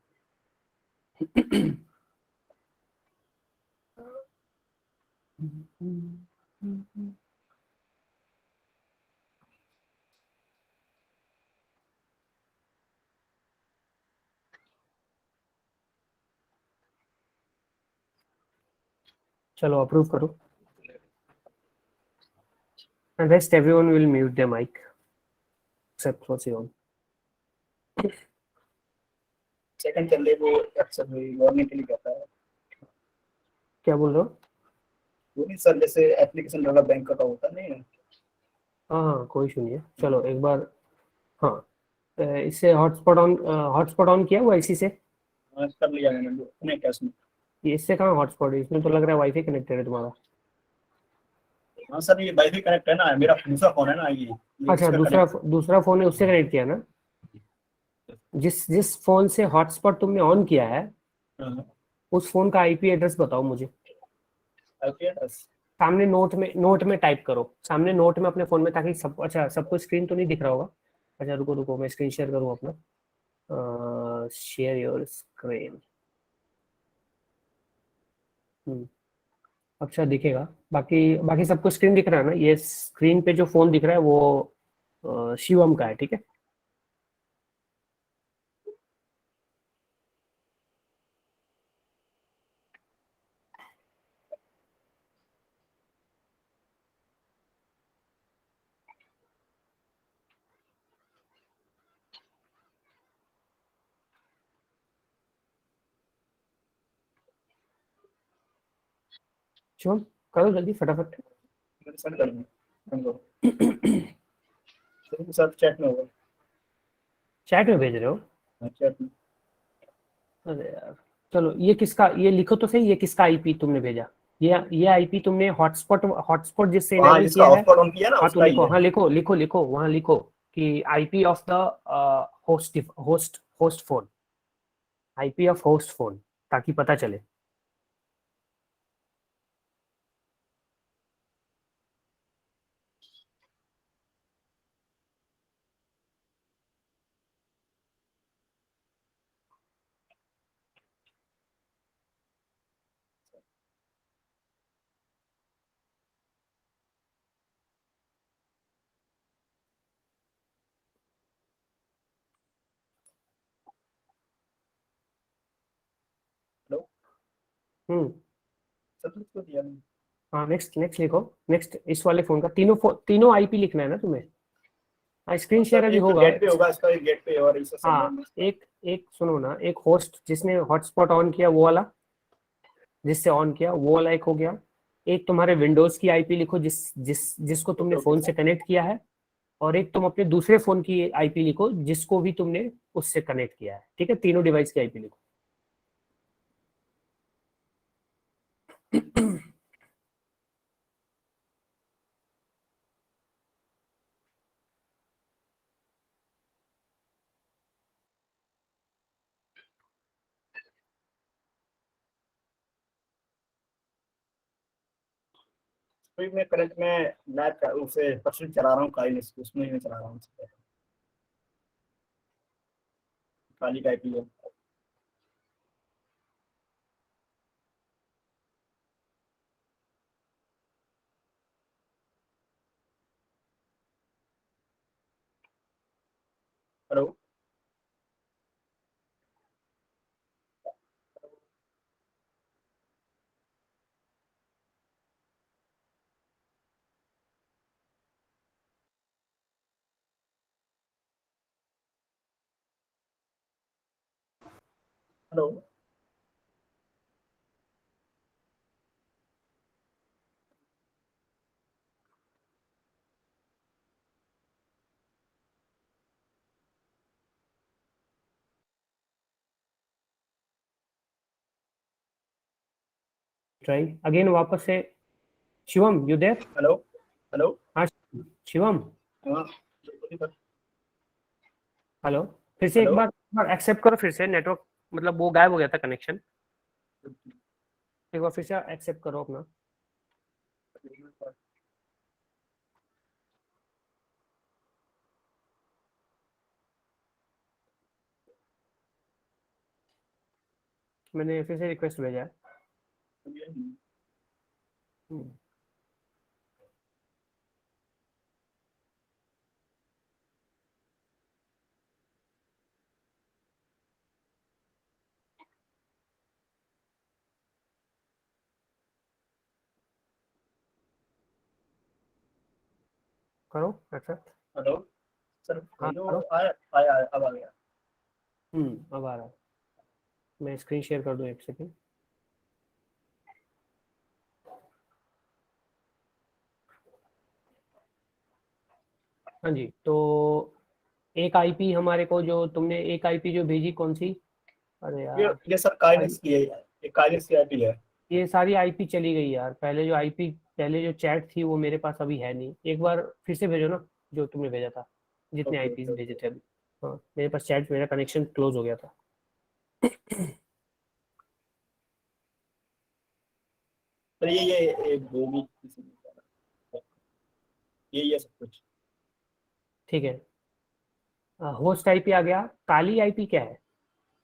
चलो अप्रूव करो, and rest everyone will mute their mic except for Shivam. Second चल रही वो एक्शन हुई लॉगिन के लिए कहता है। क्या बोल रहे हो? वो नहीं सर, जैसे एप्लीकेशन वाला बैंक का होता नहीं है। हाँ हाँ कोई इशू नहीं है, चलो एक बार। हाँ इससे हॉटस्पॉट ऑन किया हुआ इसी से? हाँ कर लिया मैंने वो अपने कैश में। ये इससे कहाँ हॉटस्पॉट है, इसमें तो लग रहा है वाईफाई कनेक्टेड है तुम्हारा। हाँ सर, ये वाईफाई कनेक्ट है ना, मेरा दूसरा फोन है ना ये अच्छा इसका दूसरा फोन है, उससे कनेक्ट किया ना? जिस जिस फोन से हॉटस्पॉट तुमने ऑन किया है कनेक्ट। उस फोन का आईपी एड्रेस बताओ मुझे। ओके सामने नोट में टाइप करो, सामने नोट में अपने फोन में, ताकि सब, अच्छा सबको स्क्रीन तो नहीं दिख रहा होगा। अच्छा रुको रुको, मैं स्क्रीन शेयर करूँ अपना, शेयर योर स्क्रीन। अच्छा दिखेगा, बाकी बाकी सबको स्क्रीन दिख रहा है ना? ये स्क्रीन पे जो फोन दिख रहा है वो शिवम का है, ठीक है। शिवम करो जल्दी फटाफट। मैंने सेंड कर दिया सर, चैट में होगा। चैट में भेज रहे हो? चैट में। अरे यार, चलो ये किसका, ये लिखो तो सही, ये किसका आईपी तुमने भेजा? ये आईपी तुमने हॉटस्पॉट जिससे हाँ इनेबल जिसका किया है? हॉटस्पॉट ऑन किया ना हाँ तो उसका ही लिखो, है। हाँ लिखो लिखो लिखो, वहाँ लिखो कि IP of the host phone, IP of host phone, ताकि पता चले। हेलो हम्म सर, उसको दिया मैंने। हाँ नेक्स्ट नेक्स्ट लिखो, नेक्स्ट इस वाले फोन का तीनों आईपी लिखना है ना तुम्हें? हाँ स्क्रीन हाँ, शेयर सर अभी एक तो होगा। गेट पे होगा इसका, एक गेट पे और इसका हाँ सर्वर में इसका। एक एक सुनो ना, एक होस्ट जिसने हॉटस्पॉट ऑन किया वो वाला, जिससे ऑन किया वो वाला एक हो गया। एक तुम्हारे विंडोज की आईपी लिखो जिसको तुमने ओके फोन सर। से कनेक्ट किया है। और एक तुम अपने दूसरे फोन की आईपी लिखो जिसको भी तुमने उससे कनेक्ट किया है, ठीक है, तीनों डिवाइस की आईपी लिखो। अभी मैं करंट में लैब का उसे परसों चला रहा हूँ, काइनेस उसमें ही मैं चला रहा हूँ, काली का आईपी है। हेलो हेलो ट्राई अगेन वापस से। Shivam you there? Hello hello. हाँ शिवम, हाँ हेलो। फिर से हेलो। एक बार एक्सेप्ट करो, फिर से नेटवर्क मतलब वो गायब हो गया था कनेक्शन, एक बार फिर से एक्सेप्ट करो अपना। मैंने फिर से रिक्वेस्ट भेजा है। हम्म, करो एक्सेप्ट। हेलो सर, हाँ हेलो। करो। आया आया अब आ गया। अब आ रहा है। मैं स्क्रीन शेयर कर दूं एक सेकंड। हाँ जी, तो एक आईपी हमारे को जो तुमने एक आईपी जो भेजी कौन सी? अरे यार, ये सर काइनेस की है, ये काइनेस की आईपी है। ये सारी आईपी चली गई यार। पहले जो आईपी, पहले जो चैट थी वो मेरे पास अभी है नहीं। एक बार फिर से भेजो ना जो तुमने भेजा था, जितने ओके आईपीस ओके भेजे ओके। थे अभी। हाँ मेरे पास चैट, मेरा कनेक्शन क्लोज हो गया था। सर ये गोभी किसी ने डाला। ये सब कुछ। ठीक है, होस्ट आईपी आ गया। काली आईपी क्या है?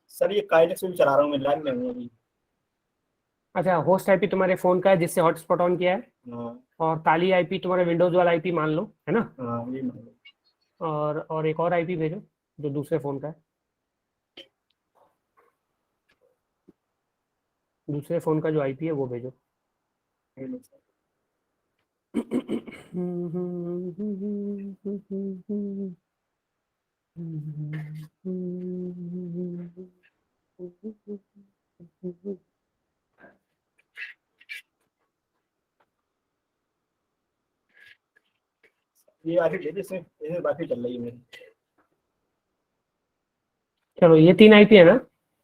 सर ये काइनेस में भी चला रहा हूँ, मैं लाइव में हूँ अभी। अच्छा, होस्ट आईपी तुम्हारे फोन का है जिससे हॉटस्पॉट ऑन किया है, हाँ और काली आईपी तुम्हारे विंडोज वाला आईपी मान लो, है ना? हाँ ये मान लो। और एक और आईपी भेजो जो दूसरे फोन का है। दूसरे फोन का जो आईपी है वो भेजो। ये लो सर। ये आगे भेजे, इसमें इसमें बाकी चल रही है मेरी। चलो ये 3 आईपी है ना?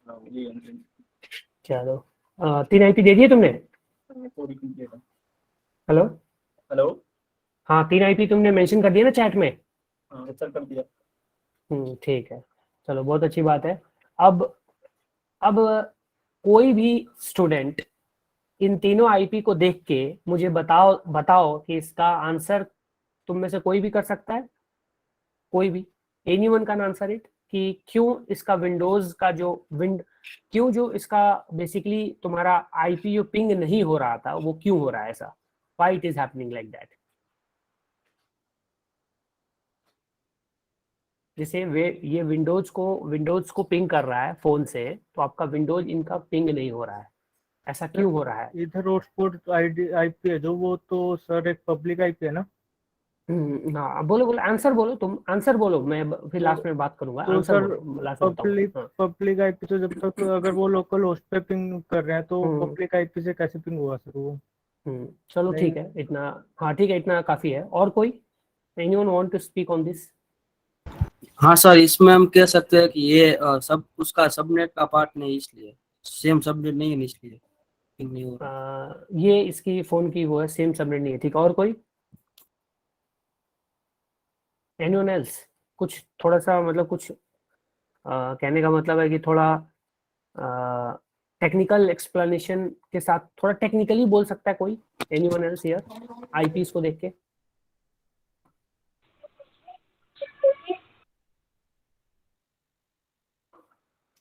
हाँ ये चलो 3 आईपी दे दिए तुमने? पूरी कंप्लीट है। Hello, hello. हाँ 3 आईपी तुमने मेंशन कर दिया ना चैट में? हाँ सर कर दिया। ठीक है, चलो बहुत अच्छी बात है। अब अब कोई भी स्टूडेंट इन तीनों आईपी को देख के मुझे बताओ बताओ कि इसका आंसर तुम में से कोई भी कर सकता है? कोई भी, एनीवन कैन आंसर इट, कि क्यों इसका विंडोज का जो क्यों जो इसका बेसिकली तुम्हारा आईपी जो पिंग नहीं हो रहा था वो क्यों हो रहा है ऐसा? Why it is happening like that? जैसे वे ये विंडोज को पिंग कर रहा है फोन से, तो आपका विंडोज इनका पिंग नहीं हो रहा है, ऐसा क्यों हो रहा है? इधर हॉटस्पॉट आईडी आईपी है जो, वो तो सर एक पब्लिक आईपी है ना। हाँ बोलो बोलो, आंसर बोलो, तुम आंसर बोलो, मैं फिर तो लास्ट में बात करूंगा। तो आंसर सर बोलो, लास्ट में बताऊंगा। पब्लिक हाँ। पब्लिक आईपी तो जब तक अगर वो लोकल होस्ट पे पिंग कर रहे हैं तो हम्म पब्लिक आईपी से कैसे पिंग होगा सर वो? चलो नहीं। ठीक है इतना। हाँ ठीक है, इतना काफी है। और कोई anyone want to speak on this? हाँ सर, इसमें हम कह सकते हैं कि ये सब उसका सबनेट का पार्ट नहीं, इसलिए सेम सबनेट नहीं है, इसलिए नहीं हो रहा। ये इसकी फोन की वो है, सेम सबनेट नहीं है, ठीक है। और कोई? Anyone else? कुछ थोड़ा सा मतलब कुछ कहने का मतलब है कि थोड़ा टेक्निकल एक्सप्लेनेशन के साथ थोड़ा टेक्निकली बोल सकता है कोई? एनीवन एल्स हियर आईपीस को देख के?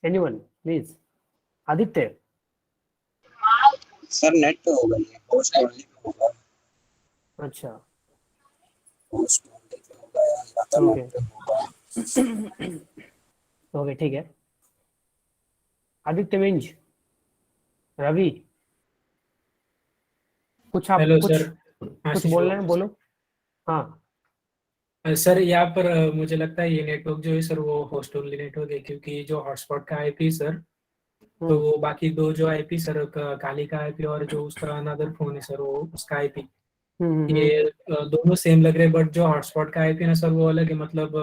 Anyone please? Aditya? Sir net पे होगा, ये होस्ट ओनली पे होगा, अच्छा, होस्ट ओनली पे होगा या तो ओके नेट पे होगा। ओके, ठीक है। आदित्य मिंज, रवि, कुछ आप हेलो कुछ सर। कुछ आशीष बोलना है, बोलो। हाँ, सर यहाँ पर मुझे लगता है ये नेटवर्क जो है सर वो होस्ट ओनली नेटवर्क है, क्योंकि जो हॉटस्पॉट का आईपी सर, तो वो बाकी दो जो आईपी सर काली का आईपी और जो उसका अनदर फोन है सर वो उसका आईपी, ये दोनों सेम लग रहे हैं, बट जो हॉटस्पॉट का आईपी ना सर वो अलग है। मतलब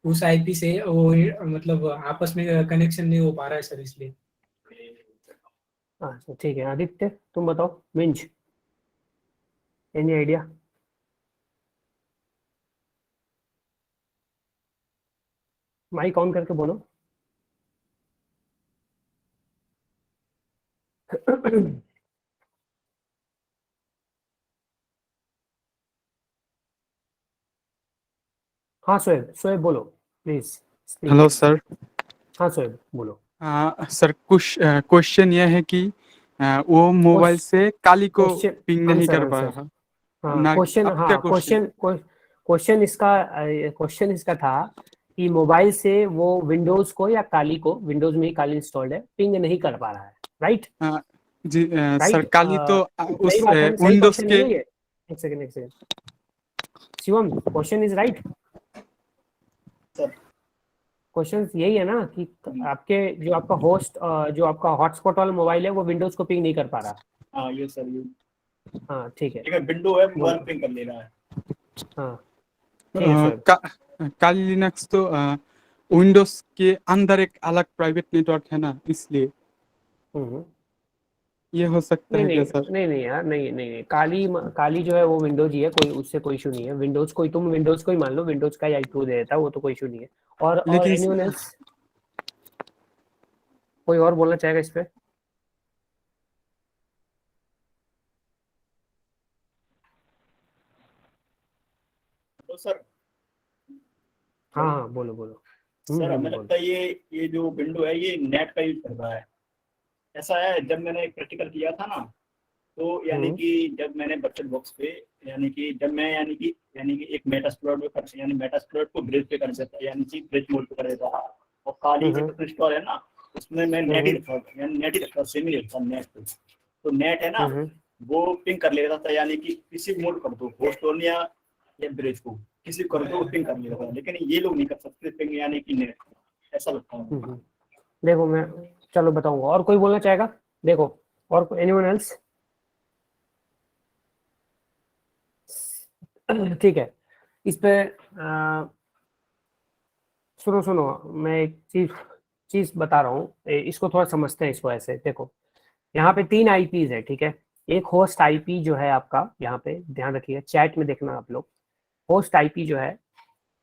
उस आईपी से वो मतलब आपस में कनेक्शन नहीं हो पा रहा है सर, इसलिए। अच्छा, ठीक है। आदित्य तुम बताओ, Minz, any idea? Mic on करके बोलो। हाँ शोएब, शोएब बोलो प्लीज। Hello sir. हाँ शोएब बोलो। सर कुछ क्वेश्चन यह है कि वो मोबाइल से काली को क्वेश्चन पिंग नहीं आंसर कर पा आंसर रहा हाँ ना। क्वेश्चन, अब क्या हाँ क्वेश्चन? क्वेश्चन इसका था कि मोबाइल से वो विंडोज को या काली को, विंडोज में ही काली इंस्टॉल्ड है, पिंग नहीं कर पा रहा है, राइट? जी सर, राइट, काली तो सही उस बात है, सही विंडोज क्वेश्चन है के। ना ये? एक सेकंड, एक second, Shivam, question is right? Sir question यही है ना कि आपके जो आपका होस्ट, जो आपका हॉटस्पॉट वाला मोबाइल है वो विंडोज को पिंग नहीं कर पा रहा? हाँ ये सर, ये हाँ ठीक है, ठीक है, विंडो है, मोबाइल बोलो। पिंग कर ले रहा है। हाँ ठीक है शोएब। काली लिनक्स तो विंडोज के अंदर एक अलग प्राइवेट नेटवर्क है ना, इसलिए हम्म। ये हो सकता नहीं है क्या नहीं सर? नहीं नहीं यार, नहीं नहीं नहीं, काली जो है वो विंडोज ही है, कोई उससे कोई इशू नहीं है। विंडोज कोई, तुम विंडोज को ही मान लो, विंडोज का आई टू दे देता है वो, तो कोई इशू नहीं है। और लेकिन एनीवन एल्स, कोई और बोलना चाहेगा इस पे? तो सर, हाँ हाँ बोलो बोलो। सर हमें बोलो। लगता है ये जो विंडो है ये नेट का यूज कर रहा है। ऐसा है, जब मैंने प्रैक्टिकल किया था ना, तो यानी हम्म कि जब मैंने बचत बॉक्स पे, यानी कि जब मैं यानी कि एक मेटास्प्लॉइट पे कर, यानी मेटास्प्लॉइट को ब्रिज पे कर देता, यानी कि ब्रिज मोड पे कर देता था। और काली का जो इंस्टॉल है ना, उसमें मैं नेट ही रखा, यानी नेट ही रखा, सेम ही रखा नेट पे। तो नेट है ना, वो पिंग कर लेता था, यानी कि किसी मोड कर दो, होस्ट ऑन या ब्रिज को किसी कर दो, पिंग कर लेता था। लेकिन ये लोग नहीं कर सकते पिंग, यानी कि नेट, ऐसा लगता है। देखो मैं, चलो बताऊंगा। और कोई बोलना चाहेगा? देखो, और एनीवन एल्स? ठीक है, इस पे सुनो सुनो, मैं एक चीज बता रहा हूँ, इसको थोड़ा समझते हैं इसको। ऐसे देखो, यहाँ पे 3 आईपीज है, ठीक है। एक होस्ट आईपी जो है आपका, यहाँ पे ध्यान रखिएगा, चैट में देखना आप लोग। होस्ट आईपी जो है,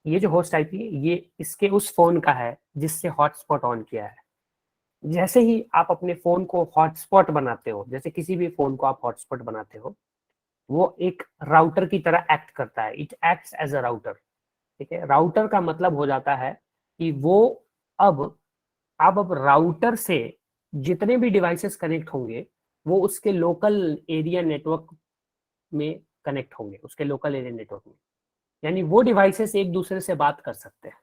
ये जो होस्ट आईपी ये इसके उस फोन का है जिससे हॉटस्पॉट ऑन किया है। जैसे ही आप अपने फोन को हॉटस्पॉट बनाते हो, जैसे किसी भी फोन को आप हॉटस्पॉट बनाते हो, वो एक राउटर की तरह एक्ट करता है। It acts as a router, ठीक है। राउटर का मतलब हो जाता है कि वो अब आप अब राउटर से जितने भी डिवाइसेस कनेक्ट होंगे वो उसके लोकल एरिया नेटवर्क में कनेक्ट होंगे, उसके लोकल एरिया नेटवर्क में। यानी वो डिवाइसेस एक दूसरे से बात कर सकते हैं।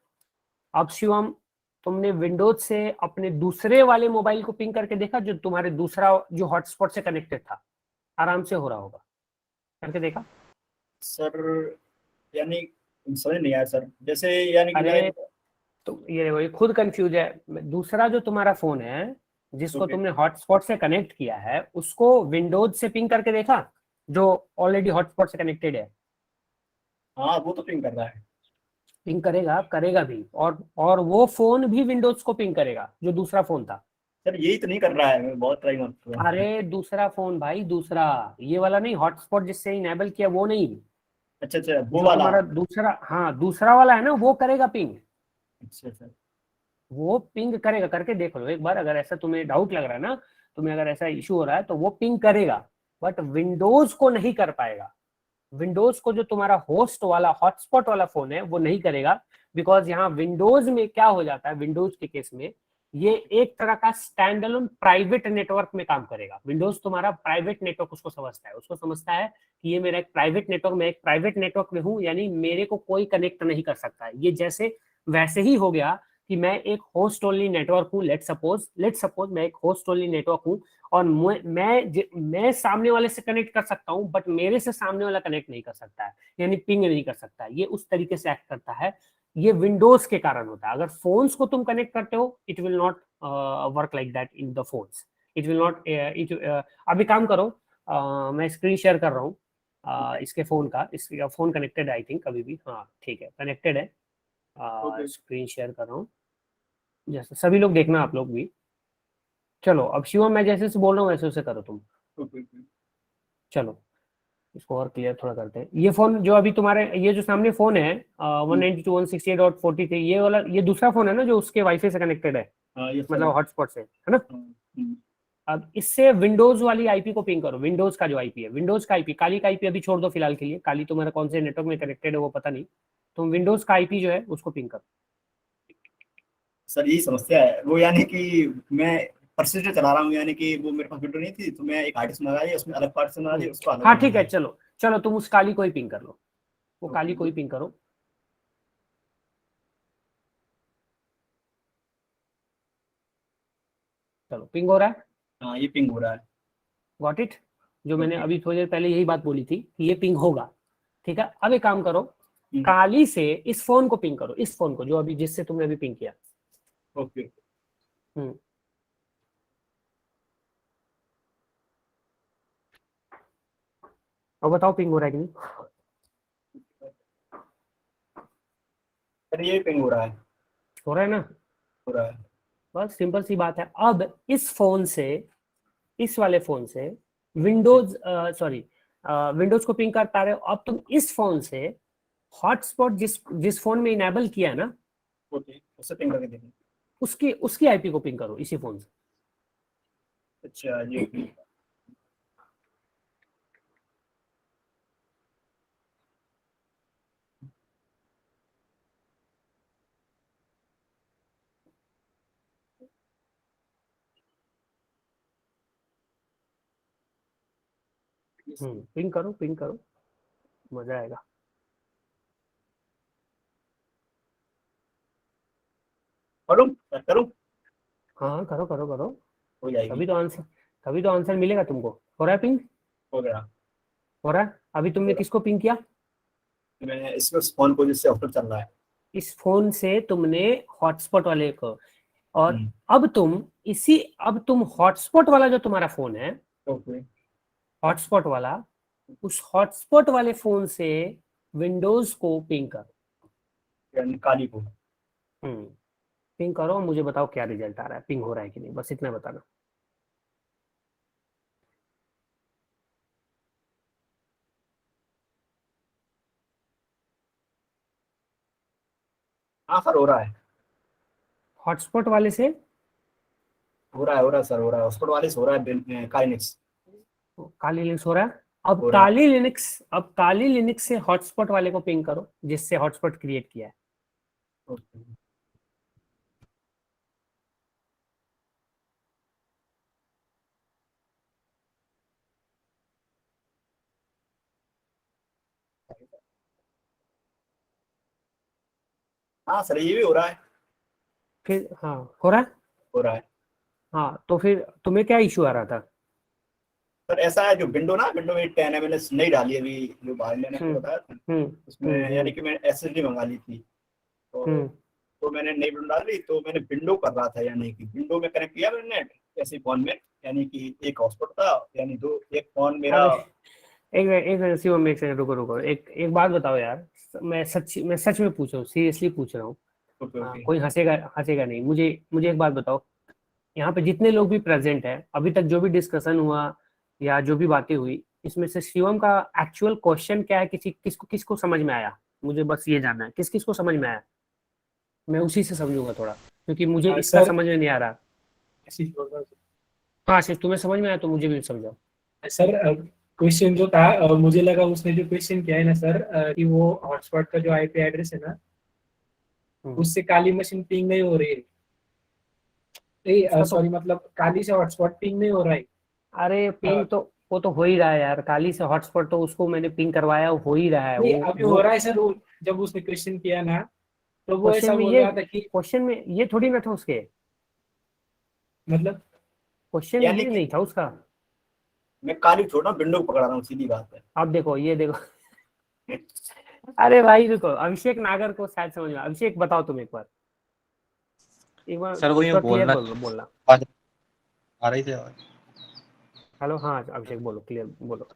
अब शिवम, तुमने विंडोज से अपने दूसरे वाले मोबाइल को पिंग करके देखा, जो तुम्हारे दूसरा जो हॉटस्पॉट से कनेक्टेड था? आराम से हो रहा होगा, करके देखा? सर यानी समझ नहीं आया सर, जैसे यानी कि अरे मैंने, तो ये खुद कंफ्यूज है। दूसरा जो तुम्हारा फोन है जिसको ओके, तुमने हॉटस्पॉट से कनेक्ट किया है, उसको विंडोज से पिंग करके देखा, जो ऑलरेडी हॉटस्पॉट से कनेक्टेड है? हाँ वो तो पिंग कर रहा है। पिंग करेगा भी, और वो फोन भी विंडोज को पिंग करेगा जो दूसरा फोन था। सर यही तो नहीं कर रहा है, मैं बहुत ट्राई मार। अरे दूसरा फोन भाई, दूसरा, ये वाला नहीं, हॉटस्पॉट जिससे इनेबल किया वो नहीं, अच्छा अच्छा वो जो वाला। तुम्हारा दूसरा, हाँ दूसरा वाला है ना, वो करेगा पिंग। अच्छा सर। वो पिंग करेगा, करके देख लो एक बार, अगर ऐसा तुम्हें डाउट लग रहा है ना, तुम्हें अगर ऐसा इशू हो रहा है, तो वो पिंग करेगा, बट विंडोज को नहीं कर पाएगा। विंडोज को, जो तुम्हारा होस्ट वाला हॉटस्पॉट वाला फोन है, वो नहीं करेगा। बिकॉज यहाँ विंडोज में क्या हो जाता है, विंडोज के केस में ये एक तरह का स्टैंड अलोन प्राइवेट नेटवर्क में काम करेगा। विंडोज तुम्हारा प्राइवेट नेटवर्क उसको समझता है, कि ये मेरा एक प्राइवेट नेटवर्क, मैं एक प्राइवेट नेटवर्क में हूँ, यानी मेरे को कोई कनेक्ट नहीं कर सकता है। ये जैसे वैसे ही हो गया कि मैं एक होस्ट ओनली नेटवर्क हूँ, लेट सपोज मैं एक होस्ट ओनली नेटवर्क हूँ, और मैं सामने वाले से कनेक्ट कर सकता हूँ, बट मेरे से सामने वाला कनेक्ट नहीं कर सकता है, यानी पिंग नहीं कर सकता है। ये उस तरीके से एक्ट करता है, ये विंडोज के कारण होता है। अगर फोन्स को तुम कनेक्ट करते हो, it will not work like that in the phones, it will not. अभी काम करो, मैं स्क्रीन शेयर कर रहा हूँ इसके फोन का, इसका फोन कनेक्टेड आई थिंक अभी भी, हाँ ठीक है कनेक्टेड है। स्क्रीन शेयर कर रहा हूँ, जैसे सभी लोग देखना, आप लोग भी। चलो अब शिवम, मैं जैसे से बोल रहा हूँ वैसे उसे करो तुम। चलो इसको और क्लियर थोड़ा करते हैं। ये फोन जो अभी तुम्हारे, ये जो सामने फोन है 192.168.43, ये वाला, ये दूसरा फोन है ना जो उसके वाईफाई से कनेक्टेड है, हाँ ये मतलब हॉटस्पॉट से, है ना। हम्म। अब इससे विंडोज वाली आईपी को पिंग करो, विंडोज का जो आईपी है, विंडोज का आईपी, काली का आईपी अभी छोड़ दो फिलहाल के लिए, काली तुम्हारा कौन से नेटवर्क में कनेक्टेड है वो पता नहीं, तुम विंडोज का आईपी जो है उसको पिंग करो। सर यही समस्या है वो, यानी कि मैं परसिस्टर चला रहा हूँ, यानी कि वो मेरे पास विंडो नहीं थी, तो मैं एक आर्टिस्ट मंगा लिया, उसमें अलग पार्टीशन बना दिया, उसको अलग हाँ बना ठीक है, दिया। चलो चलो तुम उस काली को ही पिंग कर लो, वो काली को ही पिंग करो। चलो पिंग हो रहा है, हाँ ये पिंग हो रहा है। Got it. जो मैंने Okay. अभी थोड़ी देर पहले यही बात बोली थी कि ये पिंग होगा, ठीक है। अब एक काम करो, हम्म। काली से इस फोन को पिंग करो, इस फोन को जो अभी, जिससे तुमने अभी पिंग किया। ओके। अब बताओ पिंग हो रहा है कि नहीं। सर ये पिंग हो रहा है। हो रहा है ना, हो रहा है। बस सिंपल सी बात है। अब इस फोन से, इस वाले फोन से विंडोज, सॉरी विंडोज को पिंग कर पा रहे हो। अब तुम इस फोन से हॉटस्पॉट जिस फोन में इनेबल किया है ना, ओके उससे पिंग करके देखिए। उसकी उसकी आईपी को पिंग करो इसी फोन से। अच्छा ये पिंग करो, पिंग करो, मजा आएगा। करूँ करूँ। हाँ करो करो करो, हो जाएगी। तभी तो आंसर मिलेगा तुमको। हो रहा है पिंग, हो गया। हो रहा है। अभी तुमने किसको पिंग किया, मैं इसमें फोन को जिससे ऑफर चल रहा है। इस फोन से तुमने हॉटस्पॉट वाले को, और हम्म। अब तुम हॉटस्पॉट वाला जो तुम्हारा फोन है, ओके। हॉटस्पॉट वाला, उस हॉटस्पॉट वाले फोन से विंडोज को पिंग कर। यानी काली को। पिंग करो, मुझे बताओ क्या रिजल्ट आ रहा है, पिंग हो रहा है कि नहीं, बस इतना बताना। हाँ सर हो रहा है। हॉटस्पॉट वाले से हो रहा है सर, हो रहा है हॉटस्पॉट वाले से हो रहा है काइनेक्स। काली लिनक्स हो रहा है। अब हो रहा है। काली लिनक्स से हॉटस्पॉट वाले को पिंग करो जिससे हॉटस्पॉट क्रिएट किया है। ओके। हाँ सर ये भी हो रहा है। फिर हाँ हो रहा है। हो रहा है। हाँ तो फिर तुम्हें क्या इशू आ रहा था। सर ऐसा है, जो विंडो में 10 mls नहीं डाली अभी, जो बाहर लेने को बताया था उसमें, यानी कि मैंने SSD मंगा ली थी, तो मैंने नई विंडो डाल ली, तो मैंने विंडो कर रहा था, यानी कि विंडो में कनेक्ट किया मैंने नेट ऐसे फोन में, यानी कि एक हॉटस्पॉट था, यानी एक फोन मेरा। एक मिनट शिवम, एक सेकंड रुको रुको, एक बात बताओ यार, मैं सच में पूछ रहा हूँ, सीरियसली पूछ रहा हूँ। Okay okay. कोई हंसेगा नहीं। मुझे एक बात बताओ, यहाँ पे जितने लोग भी प्रेजेंट है, अभी तक जो भी डिस्कशन हुआ या जो भी बातें हुई, इसमें से शिवम का एक्चुअल क्वेश्चन क्या है, किसको समझ में आया? मुझे बस ये जानना है, किसको समझ में आया, मैं उसी से समझूंगा थोड़ा, क्योंकि मुझे इसका सर समझ में नहीं आ रहा। हाँ आशीष, तुम्हें समझ में आया तो मुझे भी समझाओ। सर क्वेश्चन जो था, मुझे लगा उसने जो क्वेश्चन किया है ना सर, कि वो हॉटस्पॉट का जो आईपी एड्रेस है ना, उससे काली मशीन पिंग नहीं हो रही है। उसका तो सॉरी, मतलब काली से हॉटस्पॉट पिंग नहीं हो रहा है। अरे पिंग तो वो तो हो ही रहा है यार, काली से हॉटस्पॉट तो उसको मैंने पिंग करवाया, वो हो ही रहा है। नहीं, अभी हो रहा है सर। वो जब उसने क्वेश्चन किया ना, तो वो ऐसा बोल रहा था कि क्वेश्चन में ये थोड़ी ना था उसके, मतलब क्वेश्चन यानी ये कि- नहीं था उसका। मैं काली छोड़ विंडो को पकड़ा रहा हूँ, सीधी बात है। अब देखो, ये देखो अरे भाई रुको, अभिषेक नागर को शायद समझ में। अभिषेक बताओ तुम एक बार सर वो यूँ क्लियर बोलना बोलना। आ रही थी आवाज। हेलो, हाँ अभिषेक बोलो, क्लियर बोलो।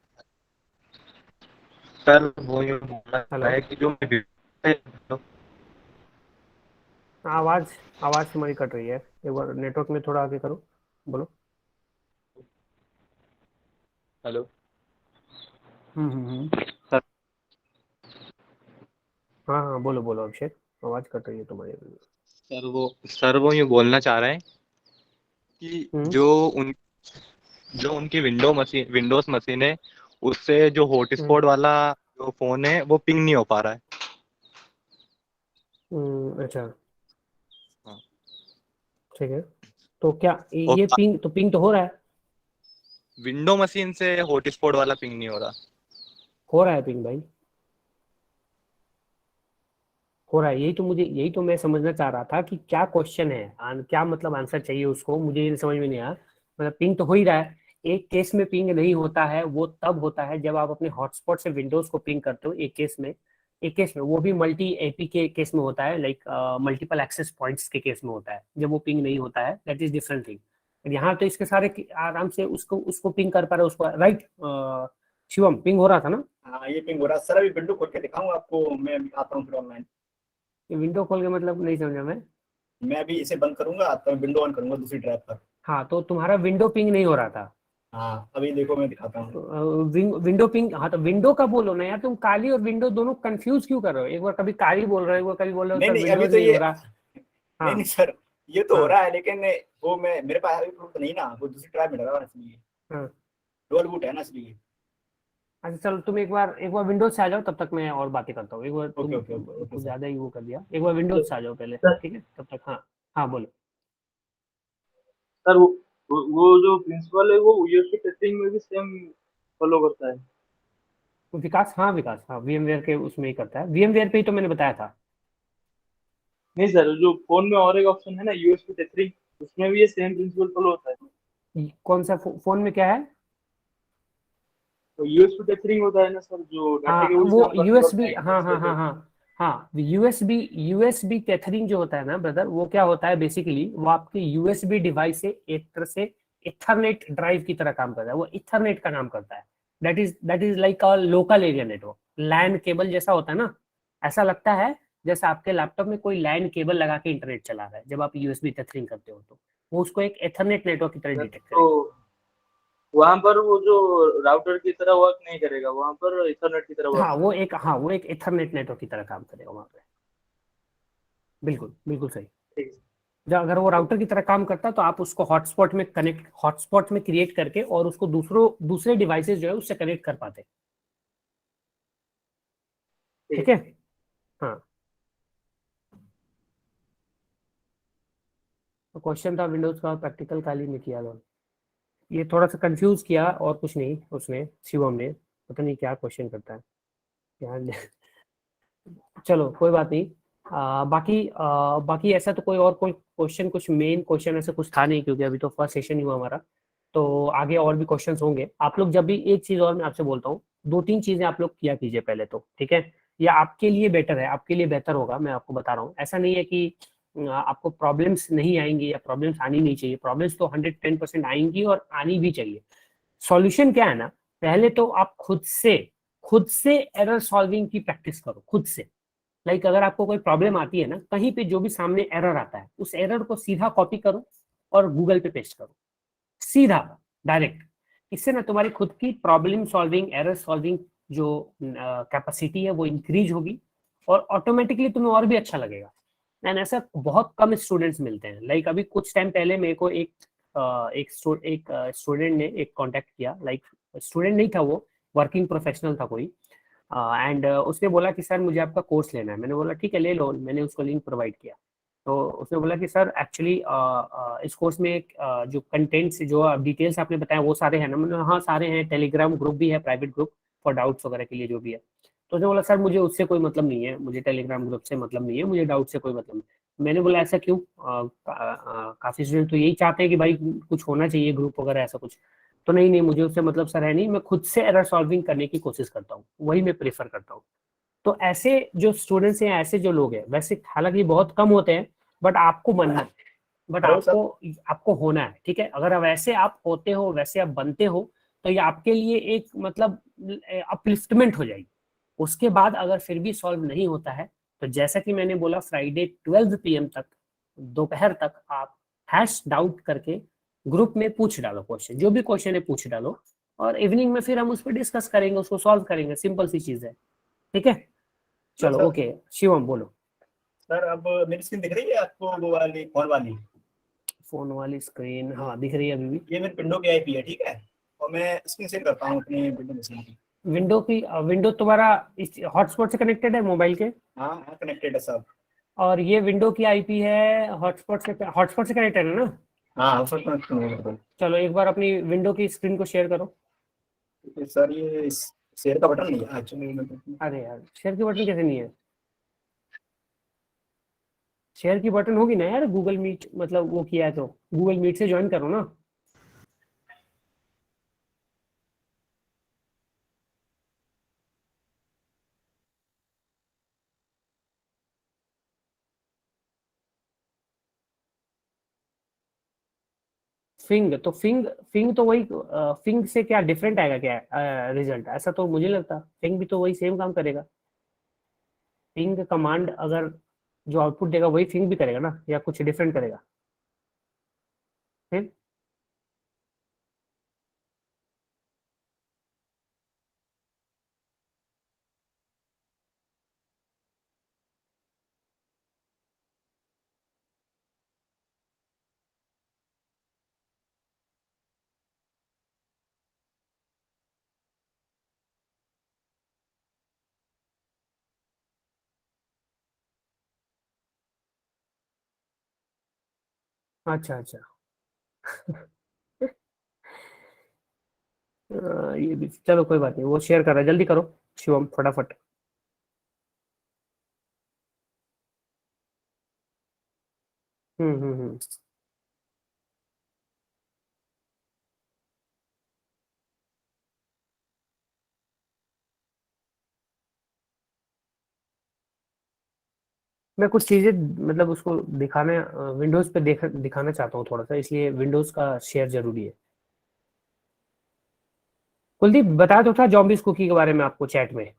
सर वो यूँ बोलना हेलो, है कि जो मैं आवाज तुम्हारी कट रही है, एक बार नेटवर्क में थोड़ा आगे करो, बोलो। हेलो हम्म। सर हाँ हाँ, बोलो बोलो अभिषेक, आवाज कट रही है तुम्हारी। सर वो यूँ बोलना चाह रहे हैं कि हम्म जो उनकी विंडोज मशीन है, उससे जो हॉटस्पॉट वाला जो फोन है वो पिंग नहीं हो पा रहा है। अच्छा हाँ। ठीक है, तो क्या और ये पिंग तो हो रहा है? विंडो मशीन से हॉटस्पॉट वाला पिंग नहीं हो रहा। हो रहा है पिंग भाई, हो रहा है। यही तो मैं समझना चाह रहा था कि क्या क्वेश्चन है, क्या मतलब आंसर चाहिए उसको, मुझे ये समझ में नहीं आया। मतलब पिंग तो हो ही रहा है। एक केस में पिंग नहीं होता है, वो तब होता है जब आप अपने हॉटस्पॉट से विंडोज को पिंग करते हो। एक केस में वो भी मल्टी एपी के केस में होता है, लाइक मल्टीपल एक्सेस पॉइंट्स के केस में होता है, जब वो पिंग नहीं होता है, दैट इज डिफरेंट थिंग। यहाँ तो इसके सारे आराम से उसको पिंग कर पा रहे हो, उसको राइट। शिवम, पिंग हो रहा था ना? हाँ ये पिंग हो रहा है सर, अभी विंडो खोल के दिखाऊंगा आपको, मैं अभी आता हूँ फिर ऑनलाइन। विंडो खोल के मतलब नहीं समझा मैं। मैं अभी इसे बंद करूंगा तो विंडो ऑन करूंगा दूसरी ड्राइव पर। हाँ, तो तुम्हारा विंडो पिंग नहीं हो रहा था। हाँ अभी देखो मैं दिखाता हूँ। तो विंडो पिंग, हाँ तो विंडो का बोलो ना यार, तुम काली और विंडो दोनों कंफ्यूज क्यों कर रहे हो? एक बार कभी काली बोल रहे हो, एक बार कभी बोल रहे हो नहीं सर नहीं अभी विंडोज तो नहीं हो ये, रहा। नहीं हाँ नहीं सर, ये तो हो हाँ रहा है, लेकिन वो मैं मेरे पास अभी प्रूफ नहीं ना, वो दूसरी ड्राइव में लगा हुआ है इसलिए, हाँ। डुअल बूट है ना इसलिए। अच्छा चलो, तुम एक बार विंडोज से आ जाओ, तब तक मैं और बातें करता हूँ। एक बार ओके तुम ओके ओके ओके कुछ सर। ज्यादा ही वो कर दिया, एक बार विंडोज से आ जाओ पहले, सर ठीक है तब तक। हाँ हाँ बोलो। सर वो जो प्रिंसिपल है वो यूएसपी टेस्टिंग में भी सेम फॉलो करता है। विकास, हाँ विकास, हाँ VMware के उसमें ही करता है, VMware पे ही तो मैंने बताया था। नहीं सर, जो फोन में और एक ऑप्शन है ना यूएसपी टेस्टिंग, उसमें भी ये सेम प्रिंसिपल फॉलो होता है। कौन सा फोन में क्या है? तो यूएसपी टेस्टिंग होता है ना सर, जो डाटा हाँ केबल से वो हम कनेक्ट करते यूएसबी, हैं हाँ इंटरनेट हाँ हाँ से। हाँ हाँ, यूएसबी टेथरिंग जो होता है ना ब्रदर, वो क्या होता है बेसिकली, वो आपके यूएसबी डिवाइस से एक तरह से इथरनेट ड्राइव की तरह काम करता है, वो इथरनेट का काम करता है। That is like a local area network, LAN cable जैसा होता है ना, ऐसा लगता है जैसे आपके लैपटॉप में कोई लैन केबल लगा के इंटरनेट चला रहा है। जब आप यूएसबी टेथरिंग करते हो तो वो उसको एक इथरनेट नेटवर्क की तरह डिटेक्ट तो करेगा। वहां पर वो जो राउटर की तरह वर्क नहीं करेगा, वहां पर इथरनेट की तरह वर्क हाँ करेगा। वो एक इथरनेट नेटवर्क की तरह काम करेगा वहां पे। बिल्कुल बिल्कुल सही। ठीक है। जब अगर वो राउटर की तरह काम करता तो आप उसको हॉटस्पॉट में क्रिएट करके और उसको दूसरे डिवाइसेस जो है उससे कनेक्ट कर पाते। ठीक है। हाँ, तो क्वेश्चन था विंडोज का, प्रैक्टिकल खाली में किया था। ये थोड़ा सा कंफ्यूज किया और कुछ नहीं, उसने शिवम ने पता नहीं क्या क्वेश्चन करता है यार चलो कोई बात नहीं। बाकी ऐसा तो कोई क्वेश्चन, कुछ मेन क्वेश्चन ऐसा कुछ था नहीं, क्योंकि अभी तो फर्स्ट सेशन ही हुआ हमारा। तो आगे और भी क्वेश्चंस होंगे। आप लोग जब भी, एक चीज और मैं आपसे बोलता हूँ, 2-3 चीजें आप लोग किया कीजिए पहले तो, ठीक है? ये आपके लिए बेटर है, आपके लिए बेहतर होगा, मैं आपको बता रहा हूँ। ऐसा नहीं है कि आपको प्रॉब्लम्स नहीं आएंगी या प्रॉब्लम्स आनी नहीं चाहिए, प्रॉब्लम्स तो 110% आएंगी और आनी भी चाहिए। सॉल्यूशन क्या है ना, पहले तो आप खुद से एरर सॉल्विंग की प्रैक्टिस करो खुद से। लाइक अगर आपको कोई प्रॉब्लम आती है ना, कहीं पे जो भी सामने एरर आता है उस एरर को सीधा कॉपी करो और गूगल पे पेस्ट करो, सीधा डायरेक्ट। इससे ना तुम्हारी खुद की प्रॉब्लम सॉल्विंग, एरर सॉल्विंग जो कैपेसिटी है वो इंक्रीज होगी और ऑटोमेटिकली तुम्हें और भी अच्छा लगेगा। एंड ऐसा बहुत कम स्टूडेंट्स मिलते हैं। लाइक अभी कुछ टाइम पहले मेरे को एक स्टूडेंट ने एक कांटेक्ट किया। लाइक स्टूडेंट नहीं था वो, वर्किंग प्रोफेशनल था कोई। एंड उसने बोला कि सर मुझे आपका कोर्स लेना है। मैंने बोला ठीक है ले लो, मैंने उसको लिंक प्रोवाइड किया। तो उसने बोला कि सर एक्चुअली इस कोर्स में जो कंटेंट्स जो डिटेल्स आपने बताया वो सारे हैं ना? मैंने हाँ सारे हैं, टेलीग्राम ग्रुप भी है, प्राइवेट ग्रुप फॉर डाउट्स वगैरह के लिए जो भी है। तो उसने बोला सर मुझे उससे कोई मतलब नहीं है, मुझे टेलीग्राम ग्रुप से मतलब नहीं है, मुझे डाउट से कोई मतलब नहीं। मैंने बोला ऐसा क्यों? काफी स्टूडेंट तो यही चाहते हैं कि भाई कुछ होना चाहिए ग्रुप वगैरह ऐसा कुछ। तो नहीं नहीं, मुझे उससे मतलब सर है नहीं, मैं खुद से एरर सॉल्विंग करने की कोशिश करता हूँ, वही मैं प्रेफर करता हूँ। तो ऐसे जो स्टूडेंट्स हैं, ऐसे जो लोग हैं, वैसे हालांकि बहुत कम होते हैं, बट आपको बनना है, बट हेलो सर। आपको होना है, ठीक है? अगर वैसे आप होते हो, वैसे आप बनते हो, तो ये आपके लिए एक मतलब अपलिफ्टमेंट हो जाएगी। उसके बाद अगर फिर भी सॉल्व नहीं होता है तो जैसा कि मैंने बोला, फ्राइडे 12 PM तक, दोपहर तक आप हैश डाउट करके ग्रुप में पूछ डालो क्वेश्चन, जो भी क्वेश्चन है पूछ डालो, और इवनिंग में फिर हम उस पर डिस्कस करेंगे, उसको सॉल्व करेंगे। सिंपल सी चीज है, ठीक है? चलो सर। ओके शिवम बोलो। सर अब मेरी स्क्रीन दिख रही है आपको, वो वाली फोन वाली? फोन वाली स्क्रीन हाँ दिख रही है अभी भी। ये मेरे विंडो की आईपी है, ठीक है? और मैं स्क्रीन शेयर करता हूँ अपनी विंडो मशीन की। विंडो तुम्हारा हॉटस्पॉट से कनेक्टेड है मोबाइल के? हाँ हाँ कनेक्टेड है सब। और ये विंडो की आईपी है हॉटस्पॉट से कनेक्टेड है ना? हाँ सर कनेक्ट हो चलो एक बार अपनी विंडो की स्क्रीन को शेयर करो। गया। सर ये शेयर का बटन नहीं है एक्चुअली। अरे यार शेयर की बटन कैसे नहीं है? शेयर की बटन होगी ना यार, गूगल मीट मतलब वो किया है तो गूगल मीट से ज्वाइन करो ना। फिंग तो वही, फिंग से क्या डिफरेंट आएगा क्या रिजल्ट? ऐसा तो मुझे लगता, फिंग भी तो वही सेम काम करेगा। फिंग कमांड अगर जो आउटपुट देगा वही फिंग भी करेगा ना, या कुछ डिफरेंट करेगा? फिर अच्छा अच्छा। ये भी चलो कोई बात नहीं, वो शेयर कर रहा है, जल्दी करो शिवम फटाफट। हम्म। मैं कुछ चीजें मतलब उसको दिखाने, विंडोज पे दिखाना चाहता हूँ थोड़ा सा, इसलिए विंडोज का शेयर जरूरी है। कुलदीप बताया तो था जॉम्बीज कुकी के बारे में आपको चैट में।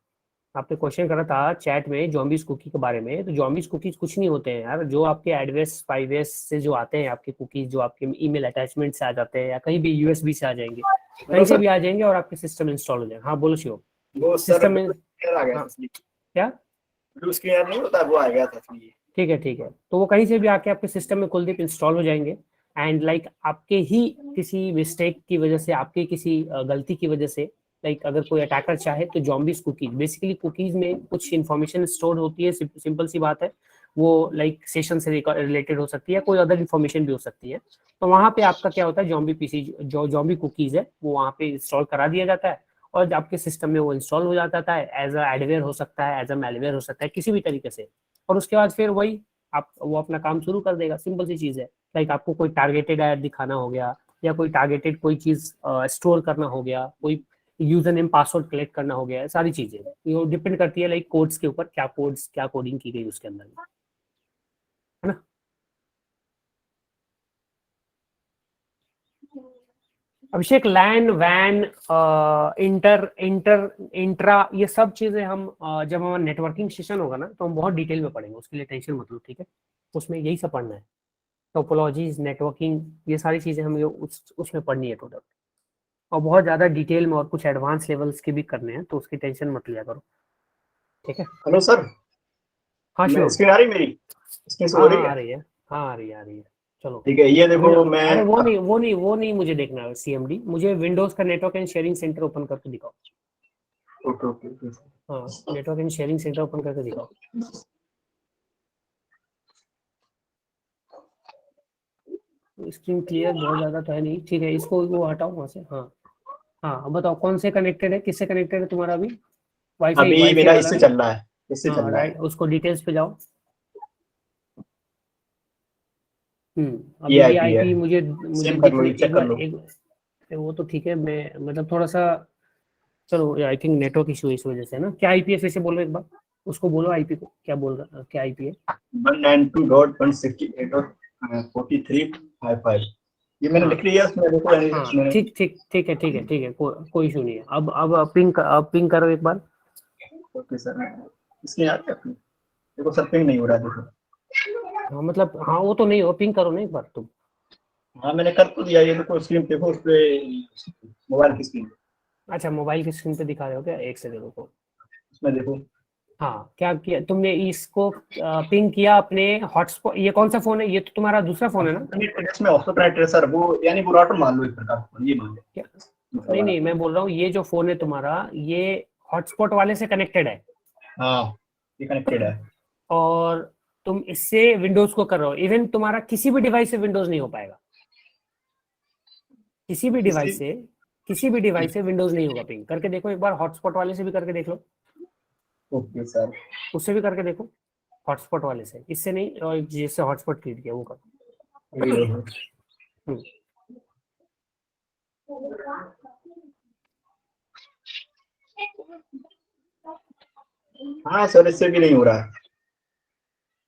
आपने क्वेश्चन करा था चैट में जॉम्बीज कुकी के बारे में। तो जॉम्बीज कुकीज कुछ नहीं होते हैं यार, जो आपके एडवेस स्पाईवेस से जो आते हैं आपके कुकीज, जो आपके ईमेल अटैचमेंट से आ जाते हैं, या कहीं भी यूएसबी से आ जाएंगे, कहीं से भी आ जाएंगे और आपके सिस्टम इंस्टॉल हो जाएगा। हाँ बोलो शिव। वो सर सिस्टम में आ गया था हाँ असली। क्या? ब्लू स्क्रीन नहीं होता, वो आ गया था असली। ठीक है ठीक है, तो वो कहीं से भी आके आपके सिस्टम में कुलदीप इंस्टॉल हो जाएंगे। एंड लाइक आपके ही किसी मिस्टेक की वजह से, आपके किसी गलती की वजह से, लाइक अगर कोई अटैकर चाहे तो जॉम्बीज कुकीज, बेसिकली कुकीज में कुछ इन्फॉर्मेशन स्टोर होती है, सिंपल सी बात है। वो लाइक सेशन से रिलेटेड हो सकती है, कोई अदर इन्फॉर्मेशन भी हो सकती है। तो वहाँ पे आपका क्या होता है, जॉम्बी पीसी जो जॉम्बी कुकीज है वो वहाँ पे इंस्टॉल करा दिया जाता है, और आपके सिस्टम में वो इंस्टॉल हो जाता है। एज अ एडवेयर हो सकता है, एज अ मेलवेयर हो सकता है, किसी भी तरीके से। और उसके बाद फिर वही आप वो अपना काम शुरू कर देगा। सिंपल सी चीज है। लाइक आपको कोई टारगेटेड ऐड दिखाना हो गया, या कोई टारगेटेड कोई चीज स्टोर करना हो गया, कोई यूजर नेम पासवर्ड कलेक्ट करना हो गया, सारी चीजें ये डिपेंड करती है लाइक कोड्स के ऊपर, क्या कोड्स क्या कोडिंग की गई उसके अंदर, है ना? अभिषेक, लैन वैन इंट्रा ये सब चीजें हम जब हमारा नेटवर्किंग सेशन होगा ना तो हम बहुत डिटेल में पढ़ेंगे, उसके लिए टेंशन मत लो, ठीक है। उसमें यही सब पढ़ना है, टोपोलॉजीज, नेटवर्किंग, ये सारी चीजें हमें उसमें पढ़नी है टोटल, और बहुत ज्यादा डिटेल में, और कुछ एडवांस लेवल्स के भी करने हैं, तो उसकी टेंशन मत लिया करो, ठीक है। हेलो सर, हाँ श्योर, स्क्रीन आ रही मेरी? स्क्रीन शो हो हाँ रही हाँ आ है? रही है, हाँ आ रही है। चलो ठीक है, ये देखो अरे मैं वो नहीं मुझे देखना है CMD, मुझे विंडोज का network and sharing centre open करके दिखाओ। Okay okay okay. हाँ, network and sharing centre open करके दिखाओ। स्क्रीन क्लियर बहुत ज्यादा तो है नहीं, ठीक है, इसको वो हटाओ वहां से। हाँ हाँ, अब बताओ कौन से कनेक्टेड है, किससे कनेक्टेड है तुम्हारा अभी? वाईफाई अभी वाईफाई मेरा वाला इससे ना? चल रहा है, इससे हाँ चल रहा है। राइट, उसको डिटेल्स पे जाओ। अब ये ये आईपी है, आईपी मुझे सेम कर लो, दिखने ये चेक एक कर बार लो। एक वो तो ठीक है, मैं मतलब थोड़ा सा, चलो आई थिंक नेटवर्क इशू इस वजह से है ना। क्या आईपी है, फिर से बोलो एक बार, उसको बोलो आईपी को, क्या बोल रहा, क्या आईपी है? 192.168.4355। ये मैंने हाँ लिख लिया उसमें, देखो हाँ, ठीक है, कोई इशू नहीं है। अब पिंग करो एक बार। ओके सर, इसमें आ गया अपनी, देखो सर पिंग नहीं हो रहा है, देखो। हाँ मतलब, हाँ वो तो नहीं हो, पिंग करो ना एक बार तुम। हाँ मैंने कर तो दिया, ये देखो स्क्रीन देखो उस पे, मोबाइल की स्क्रीन, अच्छा, मोबाइल की स्क्रीन पे दिखा रहे हो क्या? एक सेकंड रुको। उसमें देखो। हाँ, क्या किया तुमने? इसको पिंग किया अपने हॉटस्पॉट? ये कौन सा फोन है? ये तो तुम्हारा दूसरा फोन है ना? इसमें ऑप्शन कनेक्टेड सर, वो यानी वो राउटर मान लो एक प्रकार का, ये मान लो। क्या? नहीं, मैं बोल रहा हूँ ये जो फोन है तुम्हारा, ये हॉटस्पॉट वाले से कनेक्टेड है, हाँ ये कनेक्टेड है। और तुम इससे विंडोज को कर रहे हो। इवन तुम्हारा किसी भी डिवाइस से विंडोज नहीं हो पाएगा, किसी भी डिवाइस से विंडोज नहीं होगा। पिंग करके देखो एक बार, हॉटस्पॉट वाले से भी करके देख लो, ओके सर, उससे भी करके देखो, हॉटस्पॉट वाले से, इससे नहीं, और जिससे हॉटस्पॉट क्रिएट किया वो करो। ये लो। हम्म, हाँ सर, इससे भी नहीं हो रहा है।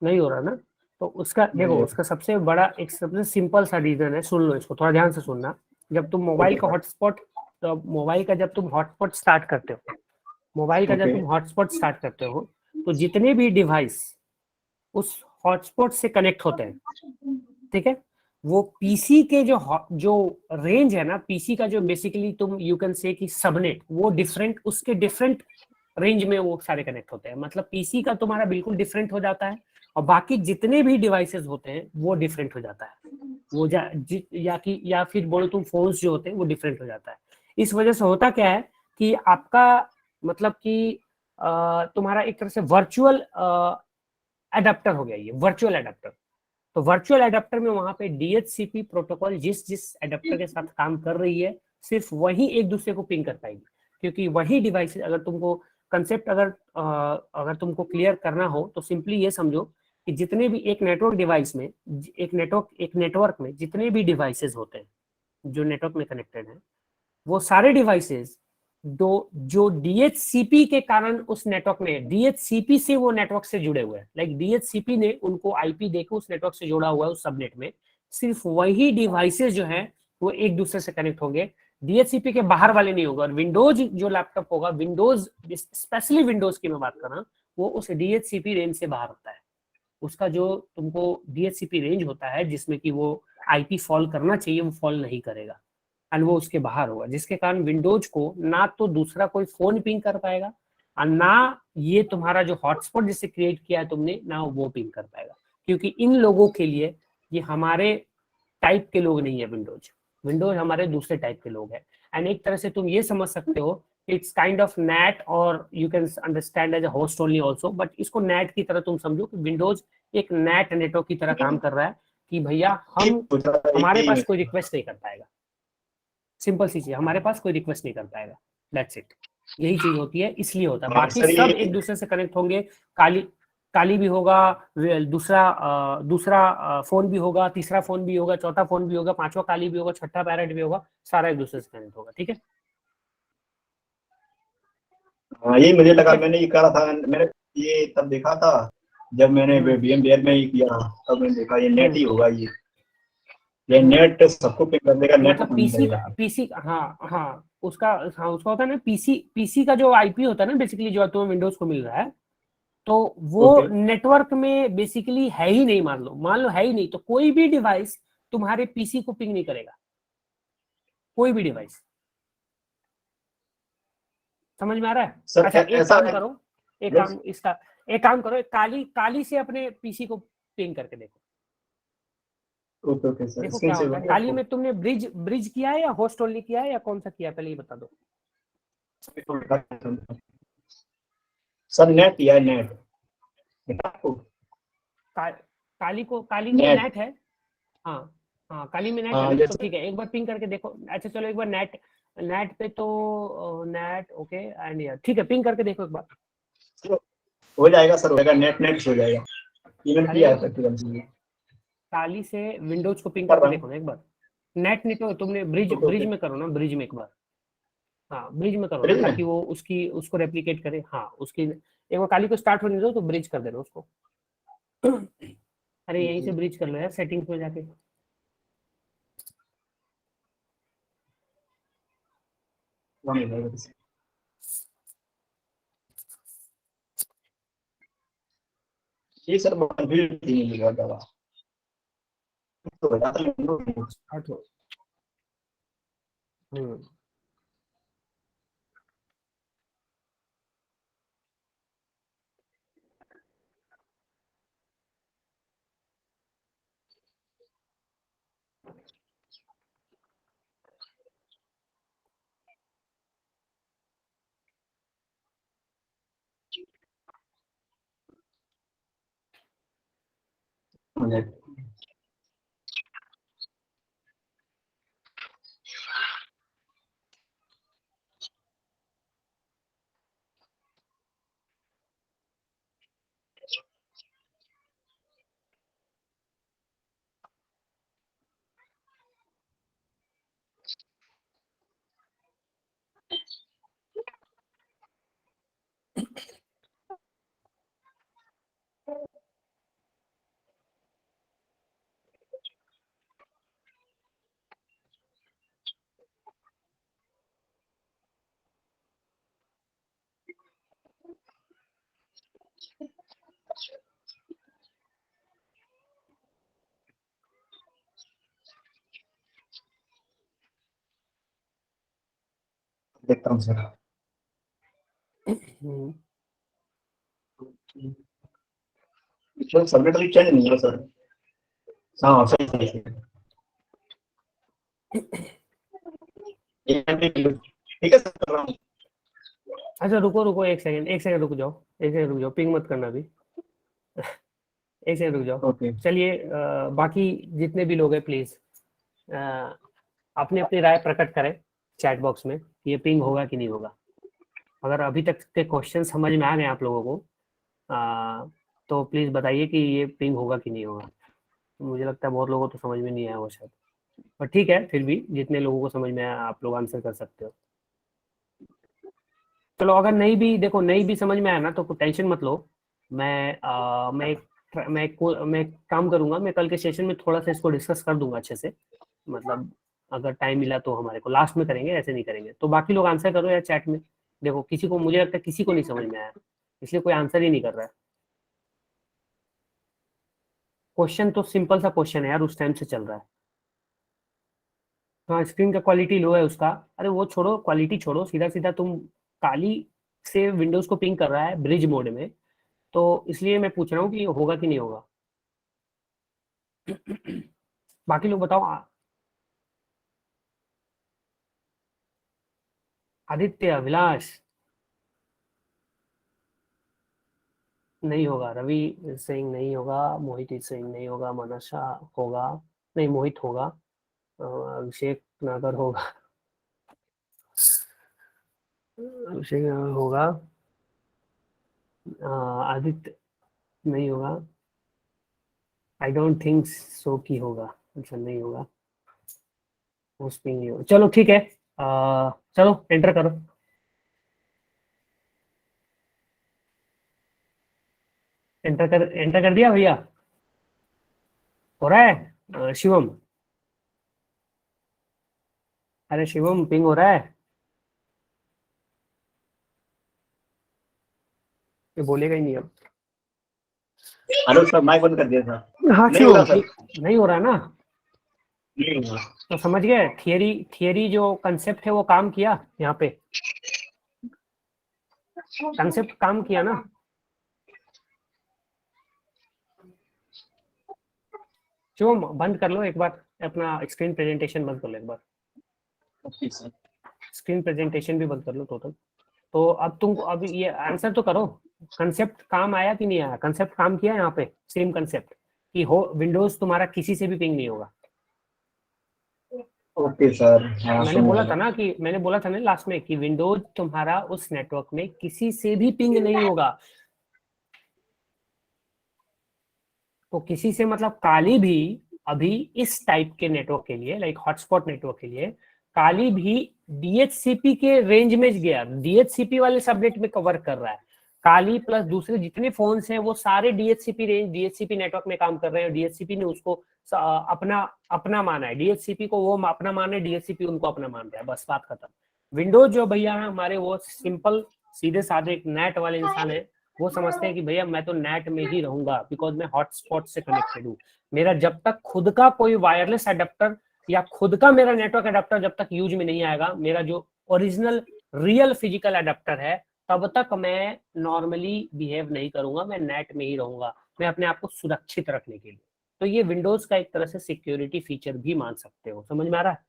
नहीं हो रहा ना? तो उसका देखो, उसका सबसे बड़ा, एक सबसे सिंपल सा रीजन है, सुन लो इसको, थोड़ा ध्यान से सुनना। जब तुम मोबाइल का हॉटस्पॉट, तो मोबाइल का जब तुम हॉटस्पॉट स्टार्ट करते हो, तो जितने भी डिवाइस उस हॉटस्पॉट से कनेक्ट होते हैं, ठीक है, वो पीसी के जो रेंज है ना, पीसी का जो बेसिकली तुम यू कैन से कि सबनेट, वो डिफरेंट, उसके डिफरेंट रेंज में वो सारे कनेक्ट होते हैं। मतलब पीसी का तुम्हारा बिल्कुल डिफरेंट हो जाता है, और बाकी जितने भी डिवाइसेस होते हैं वो डिफरेंट हो जाता है। वो या फिर बोलो तुम फोन्स जो होते हैं वो डिफरेंट हो जाता है। इस वजह से होता क्या है कि आपका मतलब कि तुम्हारा एक तरह से वर्चुअल एडाप्टर हो गया, ये वर्चुअल एडाप्टर। तो वर्चुअल एडाप्टर में वहां पे DHCP प्रोटोकॉल जिस एडाप्टर के साथ काम कर रही है, सिर्फ वही एक दूसरे को पिंग कर पाएगी, क्योंकि वही डिवाइस, अगर तुमको कंसेप्ट अगर तुमको क्लियर करना हो तो सिंपली ये समझो कि जितने भी एक नेटवर्क डिवाइस में, एक नेटवर्क में जितने भी डिवाइसेस होते हैं जो नेटवर्क में कनेक्टेड है, वो सारे डिवाइसेस जो DHCP के कारण उस नेटवर्क में, DHCP से वो नेटवर्क से जुड़े हुए हैं, लाइक DHCP ने उनको IP देकर उस नेटवर्क से जोड़ा हुआ है उस सबनेट में, सिर्फ वही डिवाइसेस जो है वो एक दूसरे से कनेक्ट होंगे, DHCP के बाहर वाले नहीं होगा। और विंडोज जो लैपटॉप होगा, विंडोज स्पेशली विंडोज की मैं बात कर रहा हूँ, वो उस DHCP रेंज से बाहर होता है। उसका जो तुमको DHCP रेंज होता है जिसमें कि वो IP फॉल करना चाहिए, वो फॉल नहीं करेगा, एंड वो उसके बाहर होगा, जिसके कारण विंडोज को ना तो दूसरा कोई फोन पिंग कर पाएगा, और ना ये तुम्हारा जो हॉटस्पॉट जिससे क्रिएट किया है तुमने, ना वो पिंग कर पाएगा, क्योंकि इन लोगों के लिए ये हमारे टाइप के लोग नहीं है। विंडोज हमारे दूसरे टाइप के लोग हैं। एंड एक तरह से तुम ये समझ सकते हो, इट्स काइंड ऑफ नेट, और you can understand as a host only also, but इसको नेट की तरह तुम समझो कि विंडोज एक नेट नेटवर्क की तरह काम कर रहा है, कि भैया हमारे पास कोई रिक्वेस्ट नहीं कर पाएगा, सिंपल सी चीज, हमारे पास कोई रिक्वेस्ट नहीं कर पाएगा, दैट्स इट। यही चीज होती है, इसलिए होता है। बाकी सब एक दूसरे से कनेक्ट होंगे, काली भी होगा, दूसरा फोन भी होगा, तीसरा फोन भी होगा, चौथा फोन भी होगा, पांचवा काली भी होगा, छठा पैरेट भी होगा, सारा एक दूसरे से कनेक्ट होगा, ठीक है। हाँ यही मुझे लगा, मैंने ये करा था, मैंने ये तब देखा था जब मैंने VMware में ही किया, तब मैंने देखा ये नेट ही होगा ये। ये नेट सबको पिंग कर देगा, नेट मतलब नहीं पीसी करेगा। पीसी हाँ हाँ उसका, हाँ उसका होता है ना, पीसी पीसी का जो आईपी होता है ना बेसिकली, जो तुम्हें विंडोज को मिल रहा है, तो वो ओके नेटवर्क में बेसिकली है ही नहीं। मान लो है ही नहीं, तो कोई भी डिवाइस तुम्हारे पीसी को पिंग नहीं करेगा, कोई भी डिवाइस। समझ में आ रहा है? सर अच्छा एक ऐसा काम है। करो, यस एक काम करो, काली काली से अपने पीसी को पिंग करके देखो, ओके ओके सर, देखो स्क्रीन क्या सेव होता हो है। गया काली आपको? में तुमने ब्रिज ब्रिज किया है या होस्ट ओनली किया है या कौन सा किया है, पहले ये बता दो। सर नेट या नेट आपको काली में नेट। नेट है। हाँ हाँ काली में नेट है हाँ ना, तो यस ठीक है, एक बार पिंग करके देखो। अच्छा चलो एक बार नेट नेट पे तो नेट ओके एंड यार ठीक है, पिंग करके देखो एक बार। सर, हो जाएगा सर, हो जाएगा, नेट नेट हो जाएगा, ये मैंने अरे किया है प्रैक्टिकल। काली से विंडोज को पिंग कर करके रहा हूँ। देखो ना एक बार। नेट नहीं तो तुमने ब्रिज ओके ब्रिज ओके, में करो ना, ब्रिज में एक बार। हाँ ब्रिज में करो ना, ब्रिज में। ताकि वो उसकी उसको रेप्लिकेट करे। हाँ उसकी एक बार काली को स्टार्ट होने दो, तो ब्रिज कर देना उसको। अरे यहीं से ब्रिज कर लो यार, सेटिंग्स में जाके। वहाँ मिल जाएगा किसी। ये सर बहुत कंफ्यूज नहीं मिलेगा दवा तो बताता हूँ। स्टार्ट हो। हम्म देखता हूँ सर। हम्म। सर सबमिट अभी चेंज नहीं हुआ सर। हाँ सही सही सही। ठीक है सर, कर रहा हूँ। अच्छा रुको रुको, एक सेकंड रुक जाओ, एक सेकंड रुक जाओ, पिंग मत करना अभी। एक सेकंड रुक जाओ। ओके चलिए बाकी जितने भी लोग हैं प्लीज अपनी अपनी राय प्रकट करें चैट बॉक्स में कि ये पिंग होगा कि नहीं होगा। अगर अभी तक के क्वेश्चन समझ में आ गए आप लोगों को, तो प्लीज बताइए कि ये पिंग होगा कि नहीं होगा। मुझे लगता है बहुत लोगों को तो समझ में नहीं आया वो शायद, पर ठीक है, फिर भी जितने लोगों को समझ में आया आप लोग आंसर कर सकते हो। चलो अगर नहीं भी, देखो नहीं भी समझ में आया ना तो टेंशन मत लो। मैं एक काम करूंगा, मैं कल के सेशन में थोड़ा सा इसको डिस्कस कर दूंगा अच्छे से। मतलब अगर टाइम मिला तो हमारे को लास्ट में करेंगे, ऐसे नहीं करेंगे। तो बाकी लोग आंसर करो यार चैट में। देखो किसी को, मुझे लगता है किसी को नहीं समझ में आया, इसलिए कोई आंसर ही नहीं कर रहा है। क्वेश्चन तो सिंपल सा क्वेश्चन है यार, उस टाइम से चल रहा है। हाँ स्क्रीन का क्वालिटी लो है उसका। अरे वो छोड़ो, क्वालिटी छोड़ो, सीधा सीधा तुम काली से विंडोज को पिंग कर रहा है ब्रिज मोड में, तो इसलिए मैं पूछ रहा हूँ कि होगा कि नहीं होगा। बाकी लोग बताओ। आदित्य, अभिलाष, नहीं होगा। रवि सिंह नहीं होगा, मोहित सिंह नहीं होगा, मनसा होगा, नहीं मोहित होगा, अभिषेक नागर होगा, अभिषेक नागर होगा, आदित्य नहीं होगा, आई डोंट थिंक सो की होगा। अच्छा नहीं होगा, होस्टिंग नहीं होगा। चलो ठीक है, चलो एंटर करो। एंटर कर दिया भैया? हो रहा है शिवम? अरे शिवम, पिंग हो रहा है? ये बोलेगा ही नहीं अब। हेलो सर, माइक बंद कर दिया था। हाँ नहीं हो रहा शिवम, सर, नहीं हो रहा ना? नहीं हो रहा। तो समझ गए, थियरी थियरी जो कंसेप्ट है वो काम किया यहाँ पे, कंसेप्ट काम किया ना? शिवम बंद कर लो एक बार, अपना स्क्रीन प्रेजेंटेशन बंद कर लो एक बार, ओके सर। स्क्रीन प्रेजेंटेशन भी बंद कर लो टोटल। तो अब तुम अब ये आंसर तो करो, कंसेप्ट काम आया कि नहीं आया? कंसेप्ट काम किया यहाँ पे, सेम कंसेप्ट कि हो विंडोज तुम्हारा किसी से भी पिंग नहीं होगा। ओके सर, हाँ मैंने समझ बोला था गया। ना कि मैंने बोला था ना लास्ट में कि विंडोज तुम्हारा उस नेटवर्क में किसी से भी पिंग नहीं होगा। तो किसी से मतलब काली भी अभी इस टाइप के नेटवर्क के लिए, लाइक हॉटस्पॉट नेटवर्क के लिए, काली भी डीएचसीपी के रेंज में गया, डीएचसीपी वाले सबनेट में कवर कर रहा है। काली प्लस दूसरे जितने फोन्स हैं वो सारे डीएचसीपी रेंज, डीएचसीपी नेटवर्क में काम कर रहे हैं। डीएचसीपी ने उसको अपना अपना माना है, डीएचसीपी को वो अपना माना है, डीएचसीपी उनको अपना मान रहा है, बस बात खत्म। विंडोज जो भैया है हमारे, वो सिंपल सीधे साधे एक नेट वाले इंसान है। वो समझते हैं कि भैया मैं तो नेट में ही रहूंगा, बिकॉज मैं हॉटस्पॉट से कनेक्टेड हूँ। मेरा जब तक खुद का कोई वायरलेस अडेप्टर या खुद का मेरा नेटवर्क अडेप्टर जब तक यूज में नहीं आएगा, मेरा जो ओरिजिनल रियल फिजिकल अडेप्टर है, तब तक मैं नॉर्मली बिहेव नहीं करूंगा, मैं नेट में ही रहूंगा, मैं अपने आप को सुरक्षित रखने के लिए। तो ये विंडोज का एक तरह से सिक्योरिटी फीचर भी मान सकते हो, समझ में आ रहा है?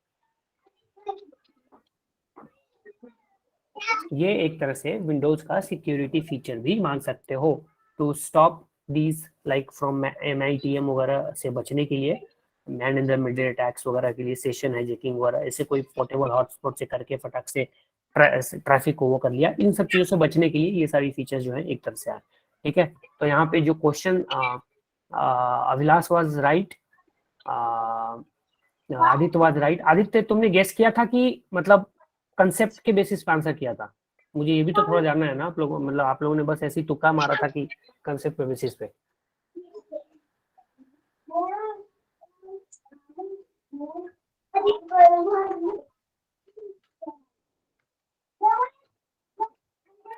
ये एक तरह से विंडोज का सिक्योरिटी फीचर भी मान सकते हो, to stop these like from MITM वगैरह से बचने के लिए, man in the middle attacks वगैरह के लिए, सेशन हाइजैकिंग वगैरह, ऐसे कोई पोर्टेबल हॉटस्पॉट से करके फटाक से ट्रैफिक को वो कर लिया, इन सब चीजों से बचने के लिए ये सारी फीचर्स जो है एक तरह से आए। ठीक है, तो यहाँ पे जो question Abhilash was right, Aditya was right. Aditya, तुमने गेस किया था कि मतलब कंसेप्ट के बेसिस पे आंसर किया था? मुझे ये भी तो थोड़ा जानना है ना आप लोगों, मतलब आप लोगों ने बस ऐसे ही तुक्का मारा था कि कंसेप्ट पे बेसिस पे?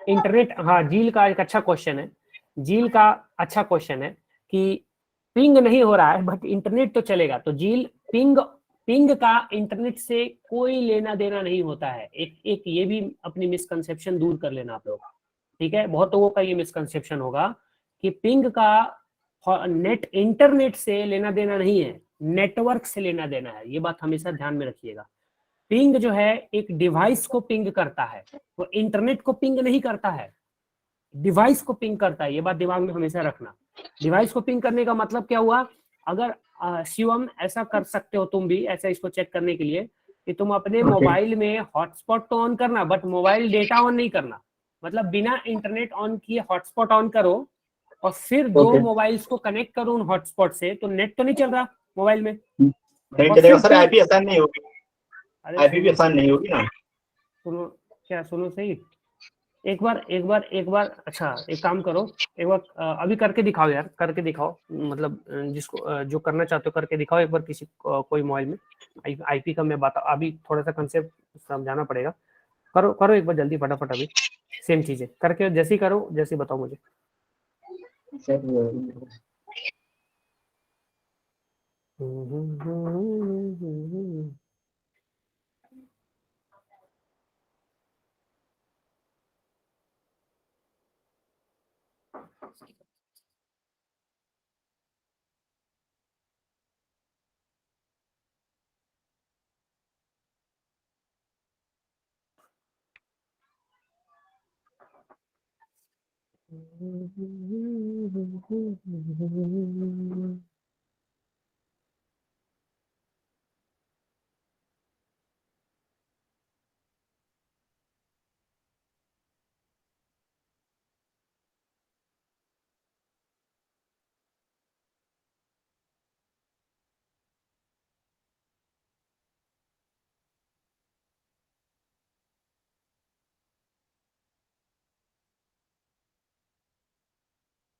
इंटरनेट, हाँ झील का एक अच्छा क्वेश्चन है, झील का अच्छा क्वेश्चन है कि पिंग नहीं हो रहा है बट इंटरनेट तो चलेगा, तो झील पिंग पिंग का इंटरनेट से कोई लेना देना नहीं होता है। एक ये भी अपनी मिसकंसेप्शन दूर कर लेना आप लोग, ठीक है? बहुत लोगों का ये मिसकंसेप्शन होगा कि पिंग का नेट इंटरनेट से लेना देना नहीं है, नेटवर्क से लेना देना है। ये बात हमेशा ध्यान में रखिएगा। पिंग जो है एक डिवाइस को पिंग करता है, वो इंटरनेट को पिंग नहीं करता है, डिवाइस को पिंग करता है। ये बात दिमाग में हमेशा रखना। डिवाइस को पिंग करने का मतलब क्या हुआ? अगर शिवम ऐसा कर सकते हो तुम भी, ऐसा इसको चेक करने के लिए कि तुम अपने मोबाइल में हॉटस्पॉट तो ऑन करना, बट मोबाइल डेटा ऑन नहीं करना। मतलब बिना इंटरनेट ऑन किए हॉटस्पॉट ऑन करो और फिर दो मोबाइल्स को कनेक्ट करो उन हॉटस्पॉट से, तो नेट तो नहीं चल रहा मोबाइल में, नहीं और चलेगा फिर सर, आईपी आसान नहीं होगी, अरे आईपी भी आसान नहीं होगी ना। सुनो, क्या सुनो सही, एक बार अच्छा एक काम करो, एक बार अभी करके दिखाओ यार, करके दिखाओ, मतलब जिसको जो करना चाहते हो करके दिखाओ एक बार किसी कोई मोबाइल में। आईपी का मैं बता, अभी थोड़ा सा कंसेप्ट समझाना पड़ेगा। करो करो एक बार जल्दी फटाफट, अभी सेम चीजें करके, जैसे ही करो जैसे ही बताओ मुझे।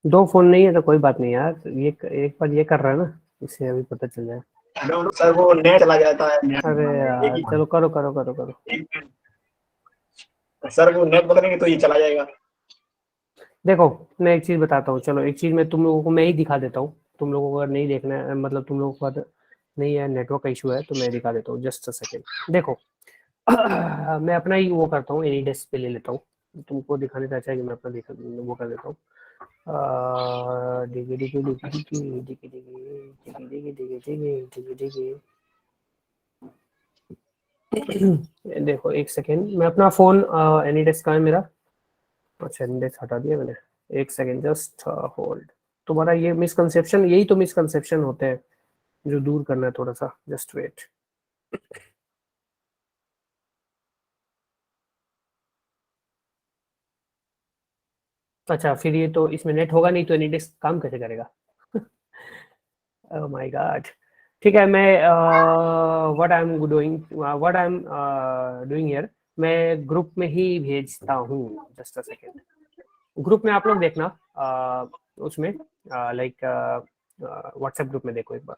दो फोन नहीं है तो कोई बात नहीं यार, ये एक बार ये कर रहा है ना, इससे अभी पता चल जाए। सर वो नेट चला जाता है अरे यार चलो करो करो करो करो। सर वो नेट बदलेंगे तो ये चला जाएगा। देखो मैं एक चीज बताता हूँ, चलो एक चीज मैं तुम लोगों को मैं ही दिखा देता हूँ, तुम लोगों को अगर नहीं देखना है, मतलब तुम लोगों को अगर नहीं है नेटवर्क का इशू है तो मैं दिखा देता हूँ, जस्ट अ सेकेंड। देखो मैं अपना ही वो करता हूँ, एनीडेस्क पे ले लेता हूँ, तुमको दिखाने का अच्छा है कि मैं अपना दिखा वो कर देता हूँ। डिगे डिगे डिगे डिगे डिगे डिगे डिगे डिगे डिगे डिगे डिगे। देखो एक सेकेंड, मैं अपना फोन एनीडेस्क का है मेरा, अच्छा एनीडेस्क हटा दिया मैंने, एक सेकेंड जस्ट होल्ड। तुम्हारा ये मिसकंसेप्शन, यही तो मिसकंसेप्शन होते हैं जो दूर करना है थोड़ा सा, जस्ट वेट। अच्छा फिर ये तो इसमें नेट होगा नहीं तो एनीडेस्क काम कैसे करेगा? Oh my God. ठीक है, मैं what I am doing here, मैं ग्रुप में ही भेजता हूँ, जस्ट अ सेकेंड। ग्रुप में आप लोग देखना, उसमें लाइक व्हाट्सएप ग्रुप में देखो एक बार।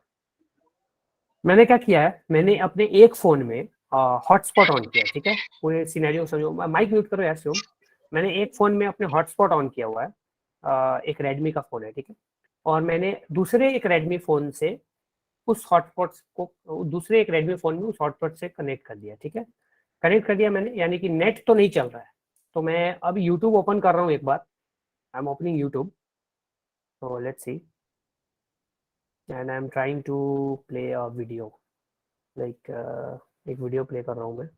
मैंने क्या किया है, मैंने अपने एक फोन में हॉटस्पॉट ऑन किया, ठीक है, पूरे सिनेरियो समझो, माइक म्यूट करो यार शिवम। मैंने एक फोन में अपने हॉटस्पॉट ऑन किया हुआ है, एक रेडमी का फोन है, ठीक है, और मैंने दूसरे एक रेडमी फोन से उस हॉटस्पॉट को, दूसरे एक रेडमी फोन में उस हॉटस्पॉट से कनेक्ट कर दिया, ठीक है, कनेक्ट कर दिया मैंने, यानी कि नेट तो नहीं चल रहा है। तो मैं अब यूट्यूब ओपन कर रहा हूँ एक बार, आई एम ओपनिंग यूट्यूब, तो let's see, and I am trying to play a video, like एक वीडियो प्ले कर रहा हूँ मैं।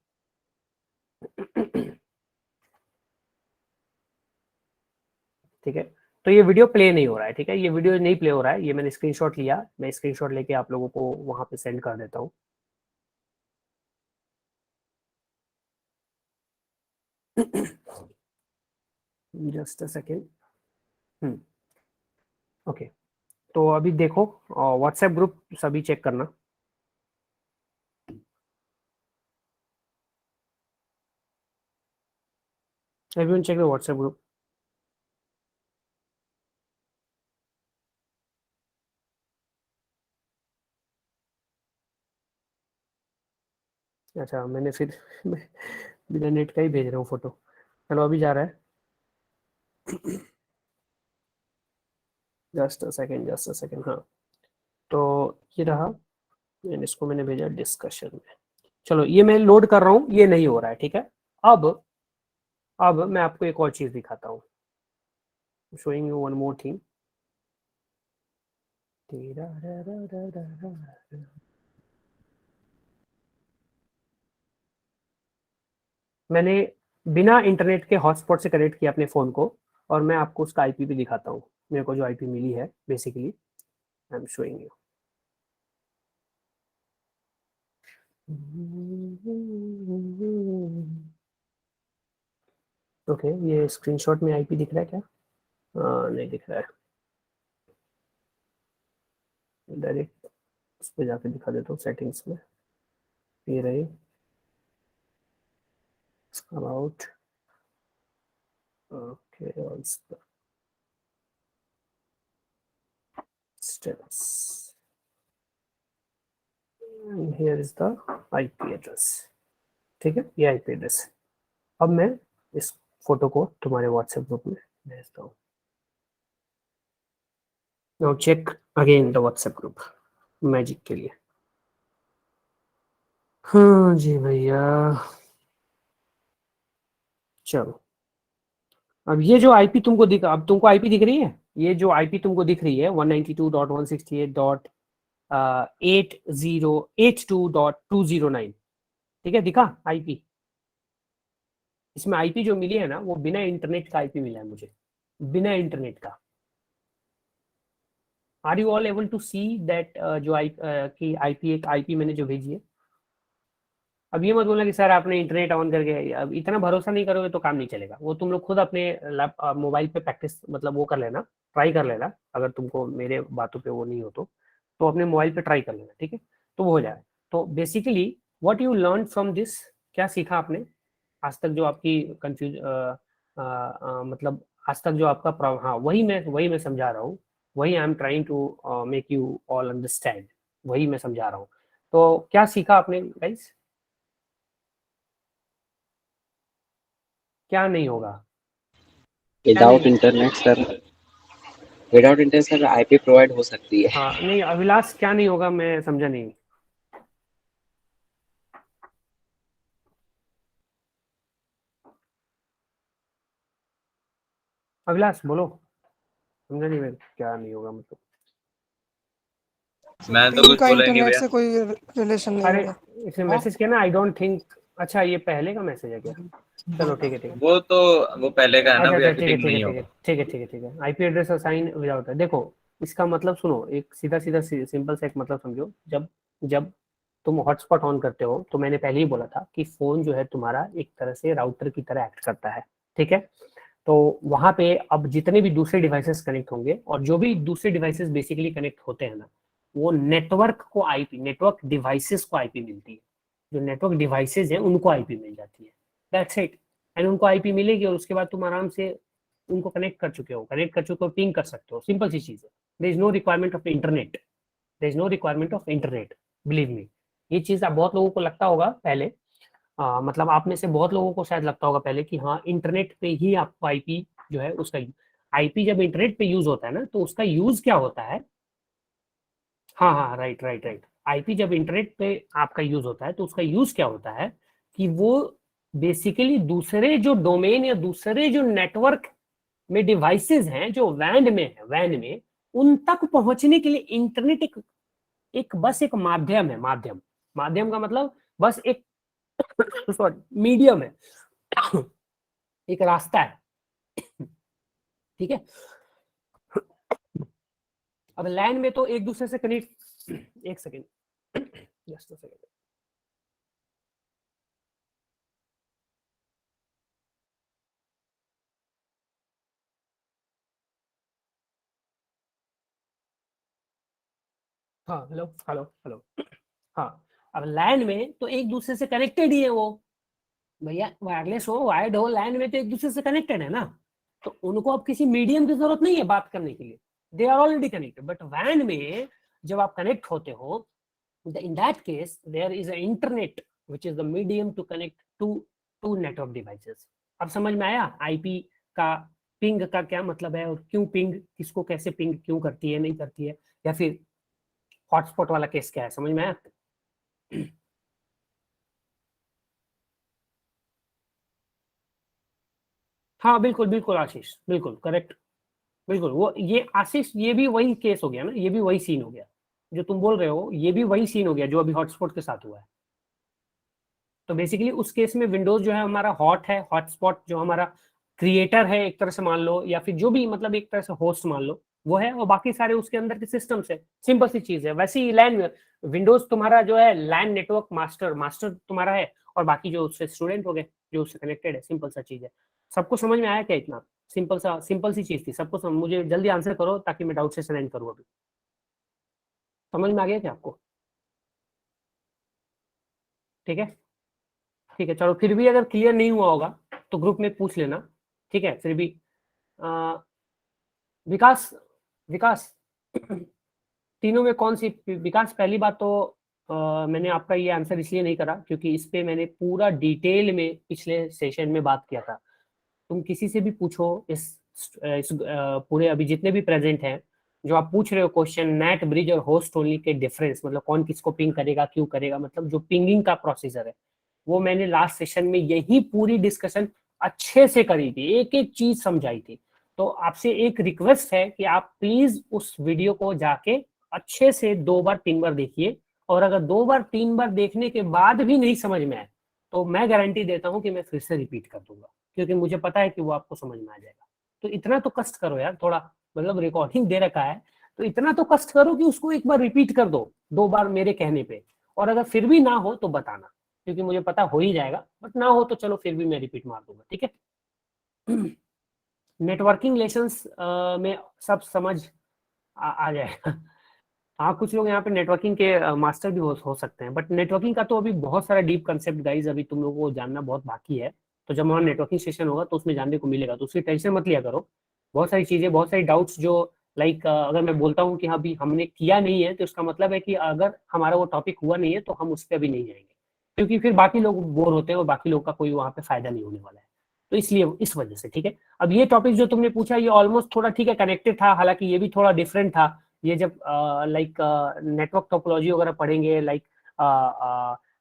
ठीक है, तो ये वीडियो प्ले नहीं हो रहा है, ठीक है, ये वीडियो नहीं प्ले हो रहा है, ये मैंने स्क्रीनशॉट लिया, मैं स्क्रीनशॉट लेके आप लोगों को वहां पे सेंड कर देता हूँ। Just a second. ओके, तो अभी देखो व्हाट्सएप ग्रुप सभी चेक करना। Everyone check the WhatsApp group. अच्छा मैंने फिर बिना नेट का ही भेज रहा हूँ फोटो, चलो अभी जा रहा है। Just a second just a second, हाँ तो ये रहा, इसको मैंने भेजा डिस्कशन में। चलो ये मैं लोड कर रहा हूँ, ये नहीं हो रहा है, ठीक है। अब मैं आपको एक और चीज दिखाता हूँ, showing you one more thing. मैंने बिना इंटरनेट के हॉटस्पॉट से कनेक्ट किया अपने फ़ोन को, और मैं आपको उसका आईपी भी दिखाता हूँ, मेरे को जो आईपी मिली है basically, I am showing you. Okay ये स्क्रीनशॉट में आईपी दिख रहा है क्या? नहीं दिख रहा है, डायरेक्ट उस पर जाके दिखा देता हूँ सेटिंग्स में, ये रही about, okay all status and here is the IP address, ठीक है, ये IP एड्रेस। अब मैं इस फोटो को तुम्हारे व्हाट्सएप ग्रुप में भेजता हूँ। Now check again the WhatsApp group magic के लिए। हाँ जी भैया, चलो अब ये जो आईपी तुमको दिख, अब तुमको आईपी दिख रही है, ये जो आईपी तुमको दिख रही है 192.168.8082.209, ठीक है, दिखा आईपी। इसमें आईपी जो मिली है ना, वो बिना इंटरनेट का आईपी मिला है मुझे, बिना इंटरनेट का। Are you all able to see that जो की आईपी, एक आईपी मैंने जो भेजी है। अब ये मत बोलना कि सर आपने इंटरनेट ऑन करके, अब इतना भरोसा नहीं करोगे तो काम नहीं चलेगा, वो तुम लोग खुद अपने मोबाइल पे प्रैक्टिस, मतलब वो कर लेना, ट्राई कर लेना, अगर तुमको मेरे बातों पे वो नहीं हो तो अपने मोबाइल पे ट्राई कर लेना, ठीक है, तो वो हो जाए। तो basically what you learn from this, क्या सीखा आपने आज तक, जो आपकी कंफ्यूज मतलब आज तक जो आपका हाँ वही मैं समझा रहा हूँ, वही I am trying to make you all understand, वही मैं समझा रहा हूँ। तो क्या सीखा आपने गाइस? क्या नहीं होगा? Without internet sir, without internet sir IP provide हो सकती है। हाँ नहीं अभिलाष, क्या नहीं होगा, मैं समझा नहीं। अभिलाष बोलो, समझा नहीं मैं, क्या नहीं होगा मतलब। मैं तो कुछ का बोला ही नहीं इंटरनेट भैया। से कोई रिलेशन नहीं अरे होगा। इसने मैसेज किया ना, आई डोंट थिंक। अच्छा ये पहले का मैसेज है क्या? चलो ठीक है ठीक है। वो तो वो पहले का है ना अच्छा भैया, अच्छा कि ठीक है पिंग ठीक है नहीं ठीक है होगा। ठीक है ठीक है ठीक है। आईपी एड्रेस असाइन विदाउट है। देखो इसका मतलब सुनो, एक सीधा सीधा सिंपल सा एक मतलब समझो। जब जब तुम हॉटस्पॉट ऑन करते हो तो मैंने पहले ही बोला था कि फोन जो है तुम्हारा एक तरह से राउटर की तरह एक्ट करता है, ठीक है। तो वहां पे अब जितने भी दूसरे डिवाइसेस कनेक्ट होंगे, और जो भी दूसरे डिवाइसेस बेसिकली कनेक्ट होते हैं ना, वो नेटवर्क को आईपी, नेटवर्क डिवाइसेस को आईपी मिलती है। जो नेटवर्क डिवाइसेस हैं उनको आईपी मिल जाती है, दैट्स इट। एंड उनको आईपी मिलेगी और उसके बाद तुम आराम से उनको कनेक्ट कर चुके हो, पिंग कर सकते हो, सिंपल सी चीज है। There is no requirement of internet, there is no requirement of internet, believe me. ये चीज आप बहुत लोगों को लगता होगा पहले, मतलब आप में से बहुत लोगों को शायद लगता होगा पहले कि हाँ इंटरनेट पे ही आपको आईपी जो है उसका, आईपी जब इंटरनेट पे यूज होता है ना तो उसका यूज क्या होता है। हाँ हाँ राइट राइट राइट। आईपी जब इंटरनेट पे आपका यूज होता है तो उसका यूज क्या होता है कि वो बेसिकली दूसरे जो डोमेन या दूसरे जो नेटवर्क में डिवाइसेस हैं जो वैन में है, वैन में उन तक पहुंचने के लिए इंटरनेट एक बस एक माध्यम है। माध्यम का मतलब बस एक सॉरी मीडियम है, एक रास्ता है, ठीक है। अब लैन में तो एक दूसरे से कनेक्ट, एक सेकेंड जस्ट अ सेकेंड। हाँ हेलो हेलो हेलो। हाँ अब लैन में तो एक दूसरे से कनेक्टेड ही है वो भैया, वायरलेस हो वायर्ड हो, लैन में तो एक दूसरे से कनेक्टेड है ना। तो उनको अब किसी मीडियम की जरूरत नहीं है बात करने के लिए, they are already connected. But वैन में जब आप कनेक्ट होते हो, in that case there is an internet which is the medium to connect to network devices। अब समझ में आया आईपी का पिंग का क्या मतलब है, और क्यों पिंग, किसको कैसे पिंग क्यों करती है नहीं करती है, या फिर हॉटस्पॉट वाला केस क्या है, समझ में आया? हाँ बिल्कुल बिल्कुल आशीष, बिल्कुल करेक्ट, बिल्कुल। वो ये आशीष ये भी वही केस हो गया ना, ये भी वही सीन हो गया जो तुम बोल रहे हो, ये भी वही सीन हो गया जो अभी हॉटस्पॉट के साथ हुआ है। तो बेसिकली उस केस में विंडोज जो है हमारा हॉट है, हॉटस्पॉट जो हमारा क्रिएटर है एक तरह से मान लो, या फिर जो भी मतलब एक तरह से होस्ट मान लो वो है, और बाकी सारे उसके अंदर के सिस्टम्स है, सिंपल सी चीज है। वैसे ही लैन विंडोज तुम्हारा जो है लैन नेटवर्क मास्टर तुम्हारा है, और बाकी जो उससे स्टूडेंट हो गए जो उससे कनेक्टेड है, सिंपल सा चीज है। सबको समझ में आया क्या? इतना सिंपल सी चीज थी सबको मुझे जल्दी आंसर करो ताकि मैं डाउट सेशन एंड करूँ। अभी समझ में आ गया क्या आपको? ठीक है ठीक है चलो, फिर भी अगर क्लियर नहीं हुआ होगा तो ग्रुप में पूछ लेना, ठीक है। फिर भी विकास विकास तीनों में कौन सी, विकास पहली बात तो मैंने आपका ये आंसर इसलिए नहीं करा क्योंकि इस पे मैंने पूरा डिटेल में पिछले सेशन में बात किया था। तुम किसी से भी पूछो इस पूरे अभी जितने भी प्रेजेंट हैं, जो आप पूछ रहे हो क्वेश्चन नेट ब्रिज और होस्ट ओनली के डिफरेंस, मतलब कौन किसको पिंग करेगा क्यों करेगा, मतलब जो पिंगिंग का प्रोसीजर है वो मैंने लास्ट सेशन में यही पूरी डिस्कशन अच्छे से करी थी, एक एक चीज समझाई थी। तो आपसे एक रिक्वेस्ट है कि आप प्लीज उस वीडियो को जाके अच्छे से 2 बार 3 बार देखिए, और अगर 2 बार 3 बार देखने के बाद भी नहीं समझ में आए तो मैं गारंटी देता हूं कि मैं फिर से रिपीट कर दूंगा, क्योंकि मुझे पता है कि वो आपको समझ में आ जाएगा। तो इतना तो कष्ट करो यार थोड़ा, मतलब रिकॉर्डिंग दे रखा है तो इतना तो कष्ट करो कि उसको एक बार रिपीट कर दो 2 बार मेरे कहने पे, और अगर फिर भी ना हो तो बताना, क्योंकि मुझे पता हो ही जाएगा, बट ना हो तो चलो फिर भी मैं रिपीट मार दूंगा, ठीक है। नेटवर्किंग लेसन्स में सब समझ आ जाएगा। हाँ कुछ लोग यहाँ पे नेटवर्किंग के मास्टर भी हो सकते हैं, बट नेटवर्किंग का तो अभी बहुत सारा डीप कंसेप्ट गाइज अभी तुम लोगों को जानना बहुत बाकी है। तो जब वहाँ नेटवर्किंग सेशन होगा तो उसमें जानने को मिलेगा, तो उसकी टेंशन मत लिया करो। बहुत सारी चीजें, बहुत सारी डाउट्स जो लाइक अगर मैं बोलता हूँ कि अभी हमने किया नहीं है तो उसका मतलब है कि अगर हमारा वो टॉपिक हुआ नहीं है तो हम उस पर अभी नहीं जाएंगे, क्योंकि फिर बाकी लोग बोर होते हैं और बाकी लोग का कोई वहाँ पे फायदा नहीं होने वाला है। तो इसलिए इस वजह से, ठीक है। अब ये टॉपिक जो तुमने पूछा ये ऑलमोस्ट थोड़ा ठीक है कनेक्टेड था, हालांकि ये भी थोड़ा डिफरेंट था। ये जब लाइक नेटवर्क टोपोलॉजी वगैरह पढ़ेंगे, लाइक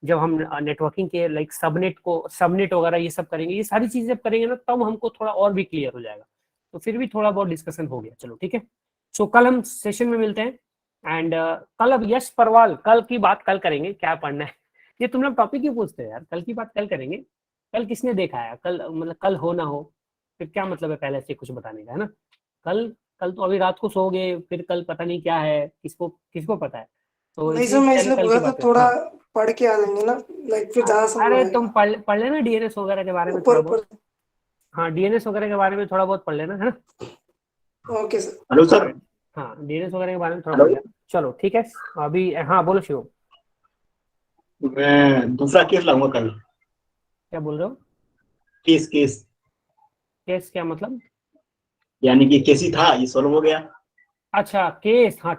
जब हम नेटवर्किंग के लाइक सबनेट वगैरह ये सब करेंगे, ये सारी चीजें जब करेंगे ना तब हमको थोड़ा और भी क्लियर हो जाएगा। तो फिर भी थोड़ा बहुत डिस्कशन हो गया, चलो ठीक है। सो कल हम सेशन में मिलते हैं एंड कल अब यश परवाल कल की बात कल करेंगे, क्या पढ़ना है ये तुम लोग टॉपिक ही पूछते हो यार, कल की बात कल करेंगे। कल किसने देखा है, कल मतलब कल हो ना हो फिर क्या मतलब है पहले से कुछ बताने का, है ना। कल तो अभी रात को सोओगे, फिर कल पता नहीं क्या है, किसको पता है। तो नहीं सर, मैं इसलिए कल बोला की था बात है। थोड़ा हाँ। पढ़ के आ जाएंगे ना, लाइक फिर ज्यादा समझ अरे आएगा। तुम पढ़ लेना डीएनएस वगैरह के बारे में ऊपर थोड़ा ऊपर। बहुत। हाँ डीएनएस वगैरह के बारे में थोड़ा बहुत पढ़ लेना, है ना। Okay sir. Hello sir. हाँ डीएनएस वगैरह के बारे में थोड़ा हेलो। पढ़ लेना, चलो ठीक है। अभी हाँ बोलो शिव, मैं दूसरा केस लाऊंगा कल। क्या बोल रहे हो। केस केस क्या मतलब। यानी कि केस ही था, ये सॉल्व हो गया। अच्छा केस, हाँ